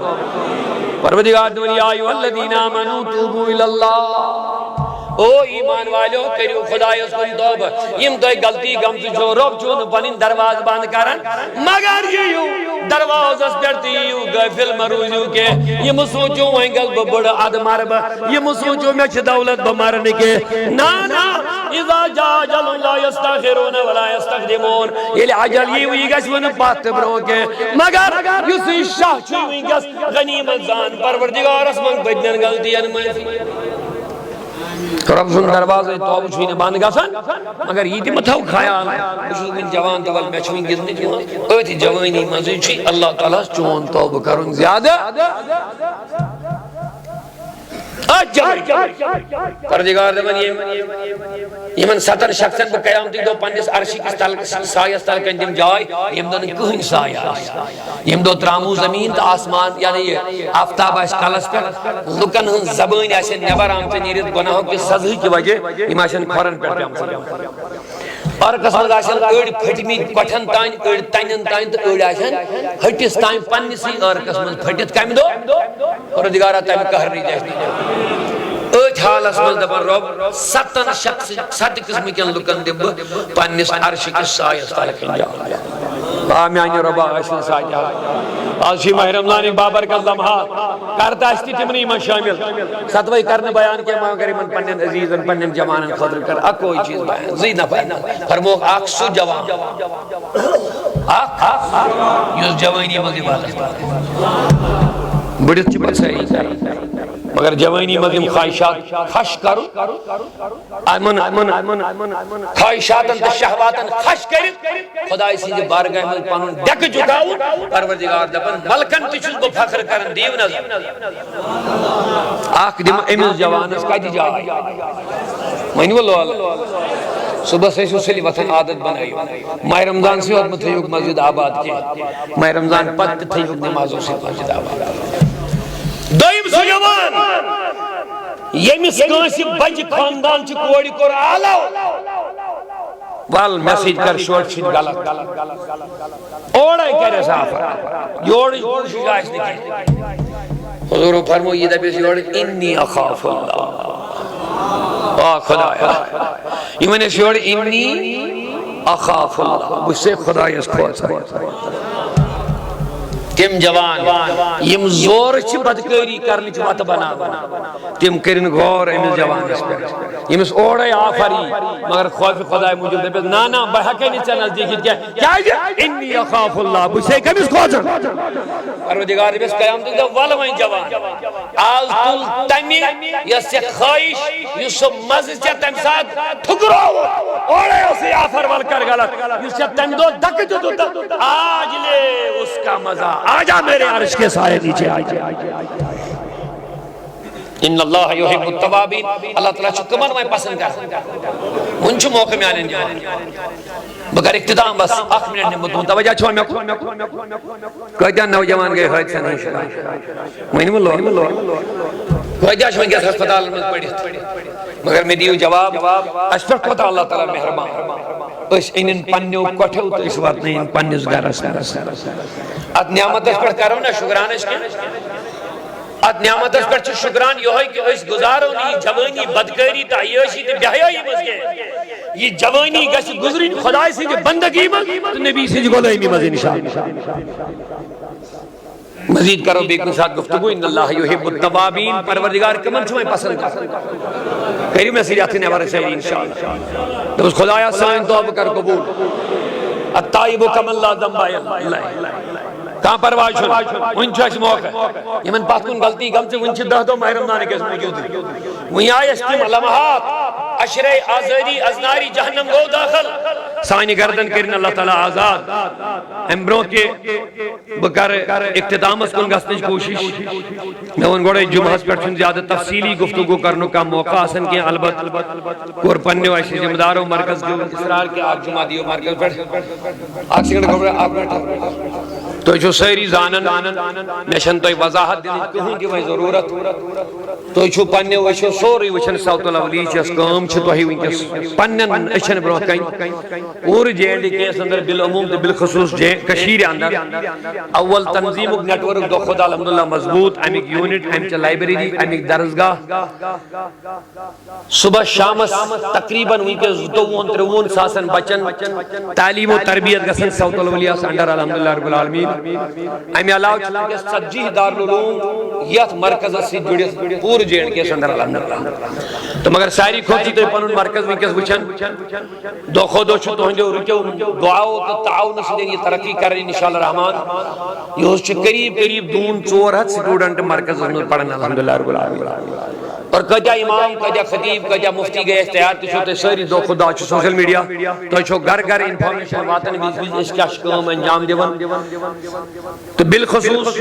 پروردگار دنیا آئیو الذین آمنوا توبوا الاللہ او ایمان والو کریو خدای اس کن توب یم تو غلطی گم جو رب چون پنین دروازہ بند کرن مگر یہ دروازہ اس پڑتی یو غافل مروزیو کے یہ مسوچو وہیں قلب بڑا عد مرب یہ مسوچو میں چھ دولت بمرنے کے نانا اذا جا جل لا یستاخرون ولا یستقدمون یہ عجل یہ ہوئی گس ون پات برو کے مگر یسی شاہ چھ ہوئی گس غنیمت زان پروردگار اس من بدن غلطیاں میں رب سن دروازے توبہ چھوئی بند گژھان مگر یہ تہ متھو خیال بہٕ ون جوان تو مے چھ ون گندن أتھۍ جوانی منٛزٕے چھُ اللہ تعالیٰ چون توبہ کرُن زیادہ پروردگار دپان یمن 7 شخصن بہ قیامتی دۄہ پننس عرشہِ کِس تل سایس تل کن دم جاے یم دن کٕہٕنۍ سایہ آسہِ یم دۄہ ترامو زمین تو آسمان یعنی یہ آفتاب آسہِ کلس پہ لُکن ہٕنٛز زبٲنۍ آسن نٮ۪بر آمژٕ نیٖرِتھ گۄناہو کہِ سزہٕ کہِ وجہ یم آسن کھۄرن پٮ۪ٹھ پیمژٕ عرقس منٛز آسن أڑۍ پھٔٹمٕتۍ کۄٹھن تانۍ أڑۍ تنٮ۪ن تانۍ تہٕ أڑۍ آسن ہٹِس تانۍ پننسٕے عرقس منٛز پھٔٹِتھ کمہِ دۄہ پروردگارا تمہِ قہرٕچ دشت أتھۍ حالس منٛز دپان رۄب 7 قٕسمٕکٮ۪ن لُکن دِمہٕ بہٕ پننس عرشہِ کِس سایس تل کن جاے آ میانہِ رۄبا ٲسِن ساتہِ آز چھِ ماہ رمضانٕکۍ بابرکت لمحات کرتہٕ اَسہِ تہِ تِمنٕے منٛز شٲمِل 7وے کرنہٕ بیان کینٛہہ مگر یِمن پننٮ۪ن عزیٖزن پننٮ۪ن جوانن خٲطرٕ کر اکوے چیٖز بیان 2 نفر فرموکھ اکھ سُہ جوان اکھ یُس جوٲنی منٛز عبادت بٔڑِتھ چھِ بٔڑِتھ سٲری مگر جوانی منٛز یِم خواہشات خش کرُن خواہشاتن تہٕ شہواتن خش کٔرِتھ خۄداے سٕنٛزِ بارگاہ منٛز پنُن ڈیٚکہٕ جُکاوُن پروردگار دپان ملکن تہِ چھُس بہٕ فخر کران دِیِو نظر اکھ دِمہٕ أمِس جوانس کتہِ جاے ؤنِو لول صبحس ٲسِو سُلہِ وتھان عادت بنٲیِو ماہ رمضان سٕے یوت مہٕ تھٲیِوُکھ مسجد آباد کینٛہہ ماہ رمضان پتہٕ تہِ تھٲیِوُکھ نمازو سۭتۍ مسجد آباد دوٚیِم سُہ جوان ییٚمِس کٲنٛسہِ بجہِ خاندان چہِ کورِ کوٚر آلو ول مےٚ سۭتۍ کر شورٕ چھِنۍ غلط اورے کرٮ۪س آفر یورٕچ کوٗشِش آسہِ نہٕ کینٛہہ حضوٗرو فرمو یہِ دپٮ۪س یورٕ اِنی اخاف اللہ آ خۄدایا یہِ وَنٮ۪س یورٕ اِنی اخاف اللہ بہٕ چھُسے خۄدایس کھوژان تم جوان یم زور چھ بدکاری کرنچ وت بناوان تم کرن غور امس جوانس پہ یمس اوڑے آفر مگر خوف خدا موجود دپس نا بہ ہکے نہ ژے نزدیک کیا انی اخاف اللہ بہ چھے کمس کھوژان پروردگار دپس قیامت دۄہ ول وۄنۍ جوان آز تل تمہِ یس ژے خواہش یُس سُہ مزٕ ژے تمہِ ساتہٕ ٹھُکرو اوڑے اوسُے آفر ول کر غلط یُس ژے تمہِ دۄہ دکہٕ دِتُتھ آج لے اس کا مزہ آجا میرے عرش کے سائے نیچے آجا ان اللہ یحب التوابین اللہ تعالیٰ چھو کمن میں پسند کر ان چھو موقع میں آنے مگر اقتدام بس 1 منٹ نے مدون توجہ چھو میں کہتا نوجوان گئے حادثہ نہیں شرائع میں نے لو کہتا چھو میں ہسپتال میں پڑی مگر میں دیو جواب اشفر کو اللہ تعالیٰ مہربان اس انن پنیو کوٹھو تو اس وقت نہیں ان پنیس گرس ات نعمت اس پر کرو نا شکران اس کے ات نعمت اس پر شکران یہ ہے کہ اس گزارو نہیں جوانی بدکاری تعیشی تے بیاہی مسکے یہ جوانی گش گزری خدای سے جو بندگی میں تو نبی سے جو غلامی مزید انشاءاللہ مزید کرو بیکن ساتھ گفتگو ان اللہ یحب التوابین پروردگار کمن چھوئے پسند کر کہری میں سیریاتی نے بارے چاہیے انشاءاللہ تو اس خدایہ سائن توب کر قبول التائب کمن لا ذنب اللہ کہاں پرواز چھو ان چھو اس موقع یہ من پاس کن غلطی گم سے ونچہ 10 دو ماہ رمضان کے اس موجود ہے وہی آئے اس کی لمحات عشرِ آزادی ازناری جہنم گو داخل سانی گردن کرن اللہ تعالیٰ آزاد امبروں کے بکر اقتدام اس کن گستنج کوشش میں ان گوڑے جمعہ پر چھن زیادہ تفصیلی گفتگو کرنو کا موقع آسن کے البت کور پننے وائشی جمداروں مرکز کے اسرار کے آگ جمعہ دیو مرکز پر آگ سکنڈ گھوڑے آگ بیٹھا تو جو سیری زانن میشن تو وضاحت دینی کہوں کی وہی ضرورت تو جو پننے وشو سوری وشن ساوت الاولی چیس کام چھتو ہی ونکس پنن اشن بروہ کہیں اور جیلی کیس اندر بالعموم تو بالخصوص کشیر اندر اول تنظیم نیٹورک دو خدا الحمدللہ مضبوط امیک یونٹ امیک لائبریری امیک درسگاہ صبح شامس تقریباً ونکس 2-3 ساسن بچن تعلیم و تربیت گسن ساوت الاولی اندر الحمدللہ رب العالمین امی علاوہ چلکہ 70 دارالعلوم یت مرکز سے جڑے پور جیل کے اندر الحمدللہ تو مگر ساری کھوچی تو پنن مرکز ونکس وچن دو خودو چھو تو ہنجو رکیو دعاو تو تعاون سے یہ ترقی کریں انشاءاللہ رحمان یہ اس قریب 2-4 سٹوڈنٹ مرکز میں پڑھنا الحمدللہ رب العالمین اور کجا امام کجا خطیب کجا مفتی گئے تیار تشو تے ساری دو خدا چھ سوشل میڈیا تو چھو گھر گھر انفارمیشن واتن بیز اس کیا کام انجام دیون تو بالخصوص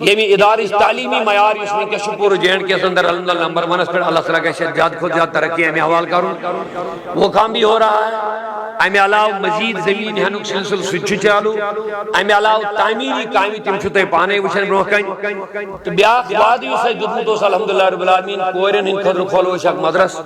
یہ ادارہ تعلیمی معیار اس میں کہ شپور جین کے اندر الحمدللہ نمبر 1 پر اللہ تعالیٰ کا زیادہ خود زیادہ ترقی ہے میں حوال کروں وہ کام بھی ہو رہا ہے امی علاوہ مزید زمین ہنک سلسل سچ چالو امی علاوہ تعمیری کامی تم چھتے پانے وچھن برونہ کن تو بیاق بعد یہ سے جدمتوس الحمدللہ رب العالمین کورن ہن خدر کھولو شک مدرس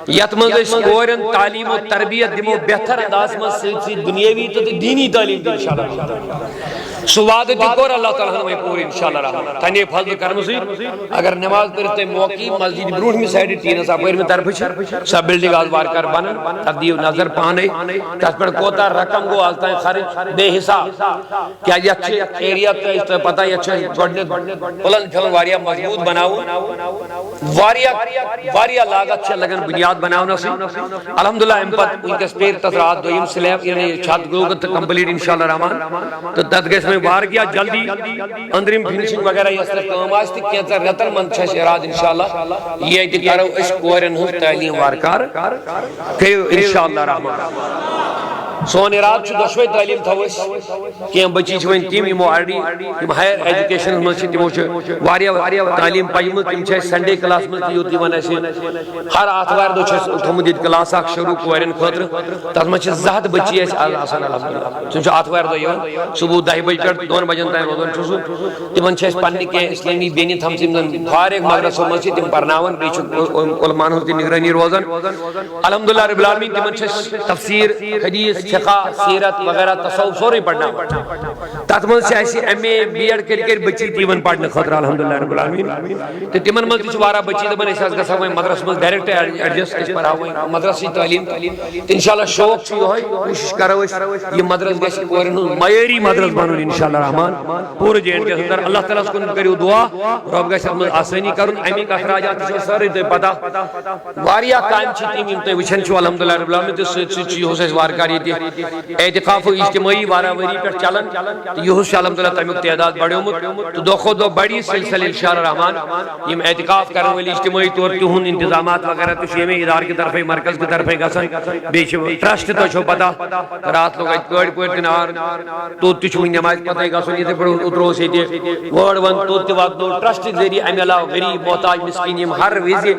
یتمنز اس کورن تعلیم و تربیت دمو بہتر انداز میں سی دنیاوی تو دینی تعلیم دی انشاءاللہ سواد دکور اللہ تعالیٰ ہمیں پوری انشاءاللہ رحمت تنی فضل کرم سید اگر نماز پڑھتے موقعی مسجد برونہ میں سائیڈ تین سا پیر میں طرف سب بلڈنگ آزوار کر بنن تبدیو نظر پانے تس پر کوتا رقم کو آلتا ہے خرچ بے حساب کیا یہ اچھے ایریا تو پتہ ہی اچھے پلن پھلن واریا مضبوط بناؤ واریا لاغت چھے لگن بنیاد بناؤ نسی الحمدللہ امپت ان کے سپیر تسرات دویم سلیب یعنی چھت گلوگت کمپلیٹ انشاءاللہ رحمان تو تدگیس میں بار گیا جلدی اندریم فینشنگ وغیرہ یہ سر کام آستی کینسر رتن من چھے شہراد انشاءاللہ یہ اتکارو اس کوئرن ہوں تعلیم وارکار کہ انشاءاللہ رحمان سون اراد چھو دشوئی تعلیم تھوس کہ ہم بچی چھوئن تیم یمو آرڈی یم ہائر ایجوکیشن میں چھے تیمو چھے واریا تعلیم پایمو تیم چھے سنڈے کلاس میں تیوتی ون ایسے ہر آتوار دو چھے اتھمدید کلاس آکھ شروع کوئرن خطر تاز میں چھے زہد بچی ایسے آسان الحمدللہ چونچہ آتوار دو یون صبح 10 بج کر 2 بجن تائیں روزن چھوسو تیمن چھے پنی کے اسلامی بینی تھم سمزن فارغ مدرسوں میں چھے تیم پرناون بیچو علمان ہوتی نگرانی روزن الحمدللہ رب العالمین تیمن چھے تفسیر حدیث فقہ سیرت وغیرہ تصوف سوری پڑھنا تاتمن سے ایسی ایم اے بی ایڈ کر بچی تیمن پڑھنا خطر الحمدللہ رب العالمین تو تیمن ملتی چھوارا بچی دبن احساس گسا ہوئے مدرس میں ڈائریکٹ ایڈجسٹ اس پر آوئے مدرسی تعلیم تو انشاءاللہ شوق چھو ہوئی کوشش کرو یہ مدرس گیسی پورن معیاری مدرس بانون انشاءاللہ رحمان پورے جین کے اندر اللہ تعالیٰ سکن کریو دعا رب گیسی اپنے آسانی کرن امی کا اخراجات چھو سر دے پتا واریا قائم چھی تیم امتے وچھن چھو الحمدللہ رب العالمین تو سچی چی ہو سے وارکاری دی اعتقاف و اجتماعی وارا وری پر چلن یہ حس الحمدللہ تمیق تعداد بڑے امت تو دو خود دو بڑی سلسل انشاءاللہ رحمان یہ اعتقاف کرنے والی اجتماعی طور تہن انتظامات وغیرہ تو شیئے میں ادار کی طرف مرکز کی طرف گسن بیچ ٹرسٹ تو چھو پتا رات لوگ ایت کوئر کوئر تنار تو تچھو نماز پتہ گسن یہ پر اترو سے دے ورڈ ون تو تیوات دو ٹرسٹ ذریعے امیلا غریب محتاج مسکینیم ہر ویزی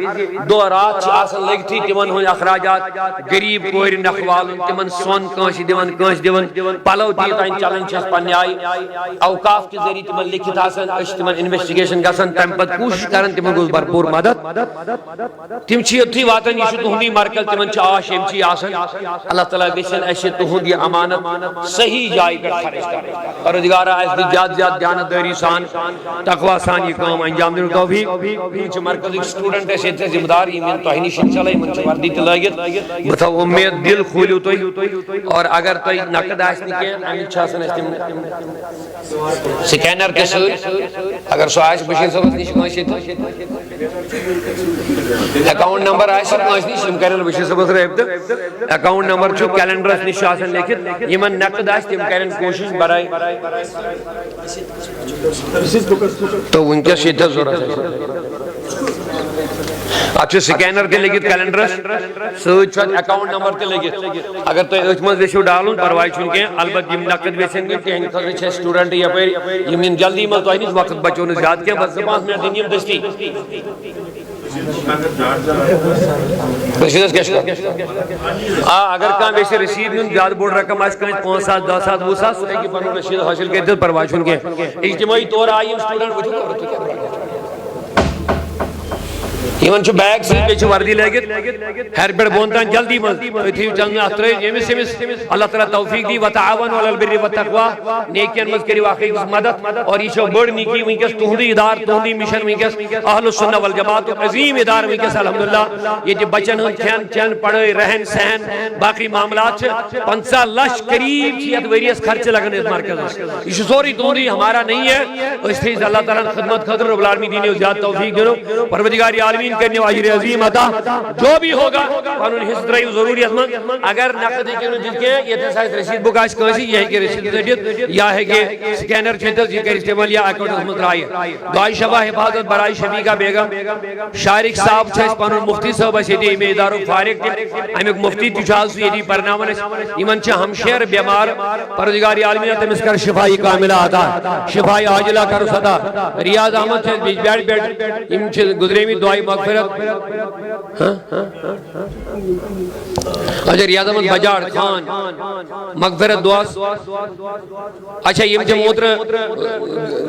دو رات چھ آسن لگتی تیمن ہوئی اخراجات غریب کوئر نخوال تیمن سون کانشی دیون کانش دیون پلو دیتائیں چلن چھس پنی آئی اوقاف کے ذریعے تمن لکھت آسن اش تمن انویسٹیگیشن گسن تم پت کوشش کرن تمن گوز بھرپور مدد تم چھ اتھی واتن یہ تہندی مرکز تمن چھ آش ام چھ آسن اللہ تعالیٰ گژھن اس تہندی امانت صحیح جائے پر خرچ کرے پروردگارا اس دی زیادہ زیادہ دیانتداری سان تقوی سان یہ کام انجام دین توفیق یہ چھ مرکز سٹوڈنٹ اس ذمہ دار یہ من توہنی شنچلے من چھ وردی تلاگت بتاؤ امید دل کھولیو تو اور اگر تو نقد آسنی کے امیت چھاسن استیم سکینر کے سور اگر سو آئیس بشیر صبح نیش کنشی تو اکاؤنٹ نمبر آئیس کنشی شم کرن بشیر صبح رہبت اکاؤنٹ نمبر چھو کیلنڈر اس نیش آسن لیکن یہ من نقد آئیس تیم کرن کوشش برائی تو ان کے شیدہ زورا ہے اچھو سکینر تے لگت کیلنڈر سوچ چھت اکاؤنٹ نمبر تے لگت اگر تو اچمز ویشو ڈالون پروائی چونکہ البت یم نقد ویسن گے کہ ہنگ خطر چھے سٹوڈنٹ یا پھر یم جلدی مل تو ہنیس وقت بچوں نے زیاد کیا بس 5 منٹ دنیم دستی رسیدس کیش کر اگر کام ویسے رسید نون زیاد بوڑ رقم آج کہیں 5 سات 10 سات 20 سات سوئے کی پنو رسید حاصل کرتے پروائی چونکہ اجتماعی طور آئیم سٹوڈنٹ وجہ کرتے کیا ایون چھو بیگ سے پیچھو وردی لگت ہر پر بونتان جلدی مز اتھیو چلنے اخترے جیمس اللہ تعالیٰ توفیق دی وتعاون علی البر والتقوی نیکیان مز کری واقعی مدد اور یہ چھو بڑ نیکی ونکس تہندی ادار تہندی مشن ونکس اہل السنہ والجماعت عظیم ادار ونکس الحمدللہ یہ جو بچن ہن کھین چین پڑھے رہن سہن باقی معاملات 50 لاکھ قریب چیت ویریس خرچ لگن اس مرکز یہ سوری تہندی ہمارا نہیں ہے اس لیے اللہ تعالیٰ خدمت خطر رب العالمین دین و زیاد توفیق دینو پروردگار عالمین کرنے اجر عظیم عطا جو بھی ہوگا پنن حصہ ترایو ضروریت من اگر نقد ہیکو دت کی یتس رسید بک آس کٲنٛسہِ یہ ہیکہِ رسید دِتھ یا ہیکہِ سکینر چھتس یہ کر استعمال یا اکاؤنٹس من ترایہِ دعائے شفا حفاظت برائے شفیقہ بیگم شارق صاحب چھ پنن مفتی صاحب اس یتی امہ ادارک فارغ امیک مفتی تہ چھ یتی پرناون یمن چھ ہمشیر بیمار پروردگار عالمین تمس کر شفائی کاملہ عطا شفائی عاجلہ کر عطا ریاض احمد چھ بیٹ بیٹ یم چھ گزریمی دعائی مغفرت اچھا ریاض احمد بجاڑ خان مغفرت دعا اچھا یم چھ موتر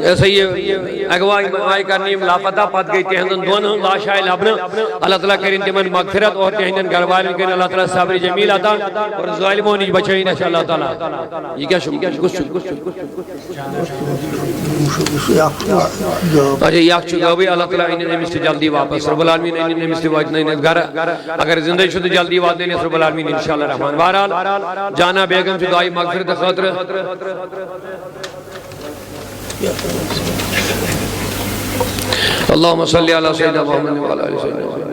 ایسا یہ اگوائی کرنے لاپتہ پت گئی تہندن دون لاش آئے لبنا اللہ تعالیٰ کریں تمن مغفرت اور تہندن گھر والے کریں اللہ تعالیٰ صبر جمیل عطا اور ظالموں نے بچائیں ان شاء اللہ تعالیٰ یہ کیا شکر اچھا یک چکا بھی اللہ تعالیٰ انہیں نمیستے جلدی واپس رب العالمین انہیں نمیستے واجنہ گھر اگر زندگی شد جلدی واجنہ انہیں رب العالمین انشاءاللہ رحمان بہرحال جانا بیگم چھ دعائی مغفرت خاطر اللہم صلی علی سیدنا محمد وعلی آلہ سیدنا محمد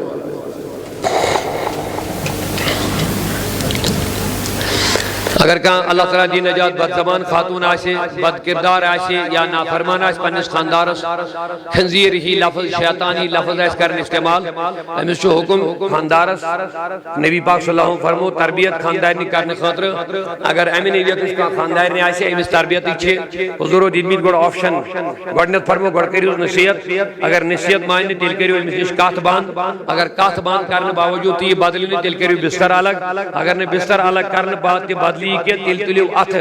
اگر کہاں اللہ تعالیٰ دی نجات بد زبان خاتون آسے بد کردار آسے یا نافرمان آسے پنس خاندارس خنزیر ہی لفظ شیطانی لفظ ایس کرن استعمال امس چو حکم خاندارس نبی پاک صلی اللہ علیہ وسلم فرمو تربیت خاندارنی کرنے خاطر اگر امن ایلیت اس کا خاندارنی آسے امس تربیت چھے حضور دید مید گوڑ آفشن گوڑنت فرمو گوڑ کریو نصیحت اگر نصیحت معنی تل کریو امس نش کات باند اگر کات باند کرنے باوجود تی بدلنی تل کریو بستر الگ اگر نے بستر الگ کرنے بعد تی بدلی کہ تل تلیو اتھ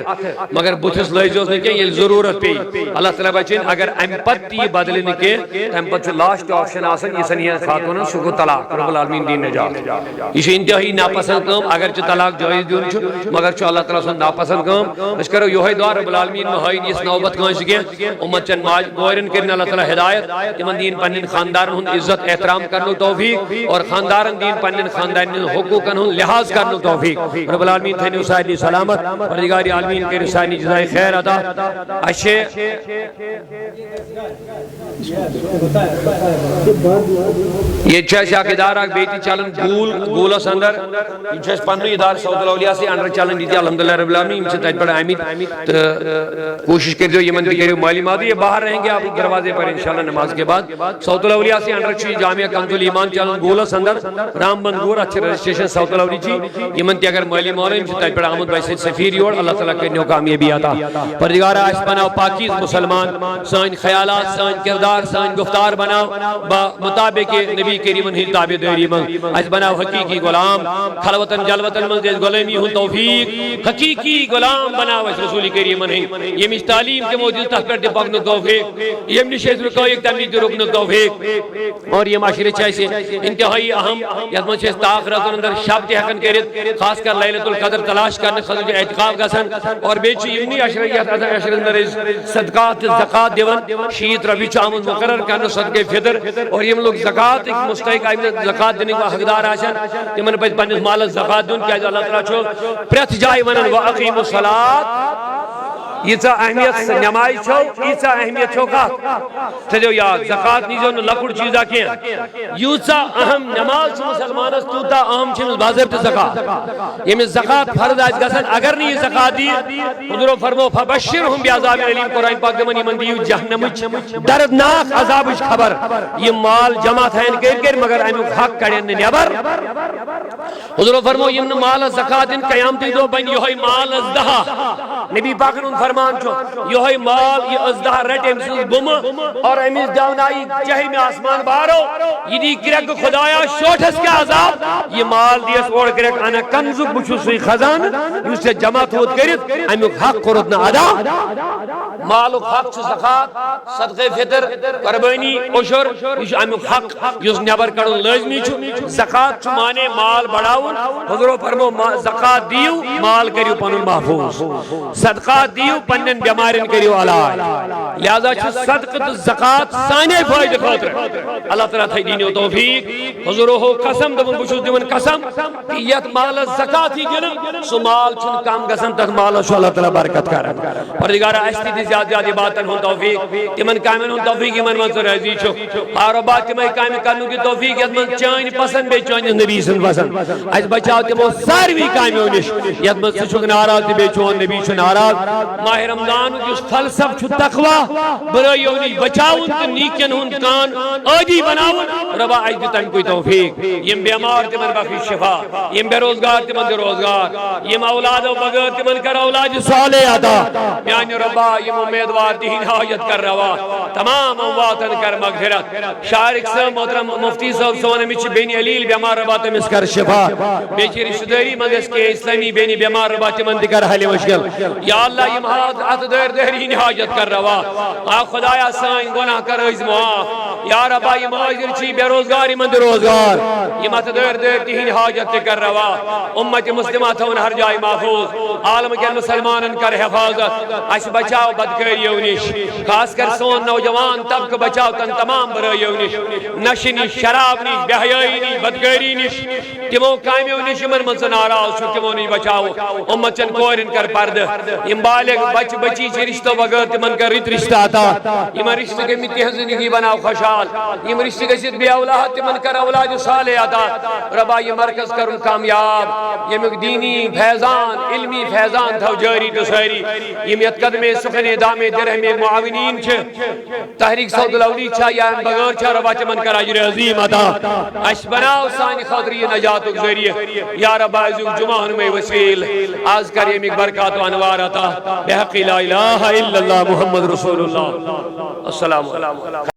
مگر بتھس لائزوز نہیں کہ یہ ضرورت پی اللہ تعالیٰ بچین اگر امپتی بدلے نہیں کہ امپت لاسٹ آپشن آسن یہ سنیہ خاتون سکو طلاق رب العالمین دین نجات یہ انتہائی ناپسند کام اگر چھ طلاق جائز دیون چھو مگر چھ اللہ تعالیٰ سن ناپسند کام اس کرو یوہی دعا رب العالمین مہین اس نوبت کان سکے امت چن موئرن کرنے اللہ تعالیٰ ہدایت تمن دین پنن خاندارن ہن عزت احترام کرنو توفیق اور خاندارن دین پنن خاندارن حقوقن ہن لحاظ کرنو توفیق رب العالمین تھے نوسائلی سلامت پروردگار عالمین کے رسانی جزائے خیر عطا اچھے یہ چھے شاکدار آگ بیتی چالن گولا سندر یہ چھے پنو ادار سعود الاولیاء سے اندر چالن دیتی الحمدللہ رب العالمین ان سے تاج پڑا آمید کوشش کر جو یہ من بکریو مالی مادی یہ باہر رہیں گے آپ دروازے پر انشاءاللہ نماز کے بعد سعود الاولیاء سے اندر چھے جامعہ کنزل ایمان چالن گولا سندر رام بندگور اچھے رجسٹریشن سعود الاولیاء چھے یہ من تی اگر مالی مولا ان سے تاج پڑا آمد بائی سفیر یوڑ اللہ تعالیٰ کے نیو کامیابی آتا پروردگار آج بناو پاکیز مسلمان سائن خیالات سائن کردار سائن گفتار بناو با مطابق نبی کریم ہی تابع داری من آج بناو حقیقی غلام خلوتن جلوتن من دیز غلامی ہن توفیق حقیقی غلام بناو اس رسول کریم ہی یہ مش تعلیم کے موجود تحقیق دے پاکن توفیق یہ مشیز رکو ایک تمید دے رکن توفیق اور یہ معاشرے چاہیے انتہائی اہم یاد من چیز تاخرات اندر شب تے حقن کرت خاص کر لیلت القدر تلاش کرنے خضر اعتقاب گسن اور بیچی امنی عشریت عشر اندر صدقات زکاة دیون شیط ربی چامن مقرر کرنے صدقے فطر اور یہ لوگ زکاة ایک مستحق آئیم زکاة دینے کا حقدار آشن یہ من پہت پنیس مالت زکاة دون کیا جو اللہ تعالیٰ چھو پریت جائی ونن وَأَقِيمُ الصَّلَاةِ یہ تا اہمیت نمائی چھو یہ تا اہمیت چھو کا تجھو یاد زکاة نیزو نو لکڑ چیزا کیا یہ تا اہم نماز مسلمانس تو تا اہم چھنس بازر تا زکاة یہ میں زکاة فرض آج گسن اگر نہیں زکاة دی حضور فرمو فبشرہم بیعذاب علیم قرآن پاک دمانی من دیو جہنم دردناک عذابش خبر یہ مال جمع تھا ان کر مگر ایمو حق کڑین نیبر حضور فرمو یہ مال زکاة ان قیامتی دو بین یہوئی مال ازدہا نبی پاک ان فرمان چھو یہوئی مال یہ ازدہا رٹ امسل بم اور امیز داونائی چہی میں آسمان بارو یہ دی گرک خدایا شوٹس کے عذاب یہ مال دیس اور گرک انا کنزک بچو سوئی خزان اس سے جمع تھوت کرت امیو حق قرطنا ادا مالو حق چھ زکاة صدقے فطر قربانی عشر امیو حق یوز نیبر کرن لازمی چھو زکاة چھو مانے مال بڑھاو بناون حضور فرمو زکات دیو مال کریو پنن محفوظ صدقات دیو پنن بیمارن کریو علاج لہذا چھ صدقہ زکات سانے فائدہ خاطر اللہ تعالیٰ تھائی دینی و توفیق حضور ہو قسم دبن بچوز دیون قسم کہ یت مال زکات ہی گنا سو مال چھن کام قسم تک مال شو اللہ تعالیٰ برکت کرن پردگارہ اشتی دی زیادہ زیادہ باتن ہون توفیق تمن کامن ہون توفیق ایمن منصور عزیز چھو اور بات تمہیں کامن کرنو کی توفیق یت من چاین پسند بے چاین نبی سن پسند اس بچاو تمو ساروی کامیوں نش یت من سچوک ناراض بے چون نبی چھو ناراض ماہ رمضان جس فلسف چھو تقوی برائیوں نی بچاون تو نیکن ہون کان آدھی بناون ربا عجد تن کوئی توفیق یم بیمار تمن بخی شفا یم بے روزگار تمن دے روزگار یم اولاد و بغیر تمن کر اولاد صالح عطا یعنی ربا یم امیدوار دین حاجت کر روا تمام امواتن کر مغفرت شارک سے محترم مفتی صاحب سونے مچ بینی علیل بیمار ربا تمس کر شفا بیچی رشتہ داری مندس کے اسلامی بینی بیمار ربا تمن دے کر حل مشکل یا اللہ یم حاجت دین حاجت کر روا خدایا سائن گناہ کر از معاف یا ربا یم حاضر چی بے روزگاری مند روزگار یم اتدر دین حاجت کر روا امت مسلمہ تھون ہر جائے محفوظ عالم کے مسلمانن کر حفاظت اس بچاؤ بدکاریوں نش خاص کر سون نوجوان طبق بچاؤ تن تمام برائیوں نش نشے نش شراب نش بے حیائی نش بدکاری نش تمو کامیوں نش من من ناراض چھو تمو نش بچاؤ امت چن کورن کر پرد یم بالغ بچ بچی چھ رشتہ بغیر تمن کر رت رشتہ عطا یم رشتہ کے متی زندگی بناو خوشحال یم رشتہ کے بے اولاد تمن کر اولاد صالح عطا ربا یہ مرکز کرن کامیاب یم دینی فیضان علمی فیضان تھو جاری تو ساری یم یت قدمے سخنے دامے درہمے معاونین چھ تحریک سعود الاولی چھا یا بغیر چھا ربا تمن کر اجر عظیم عطا اش بناو سانی خاطری نجات و ذریعہ یا ربا عزیز جمعہ میں وسیل آز کر یم برکات و انوار عطا بحق لا الہ الا اللہ محمد رسول اللہ السلام علیکم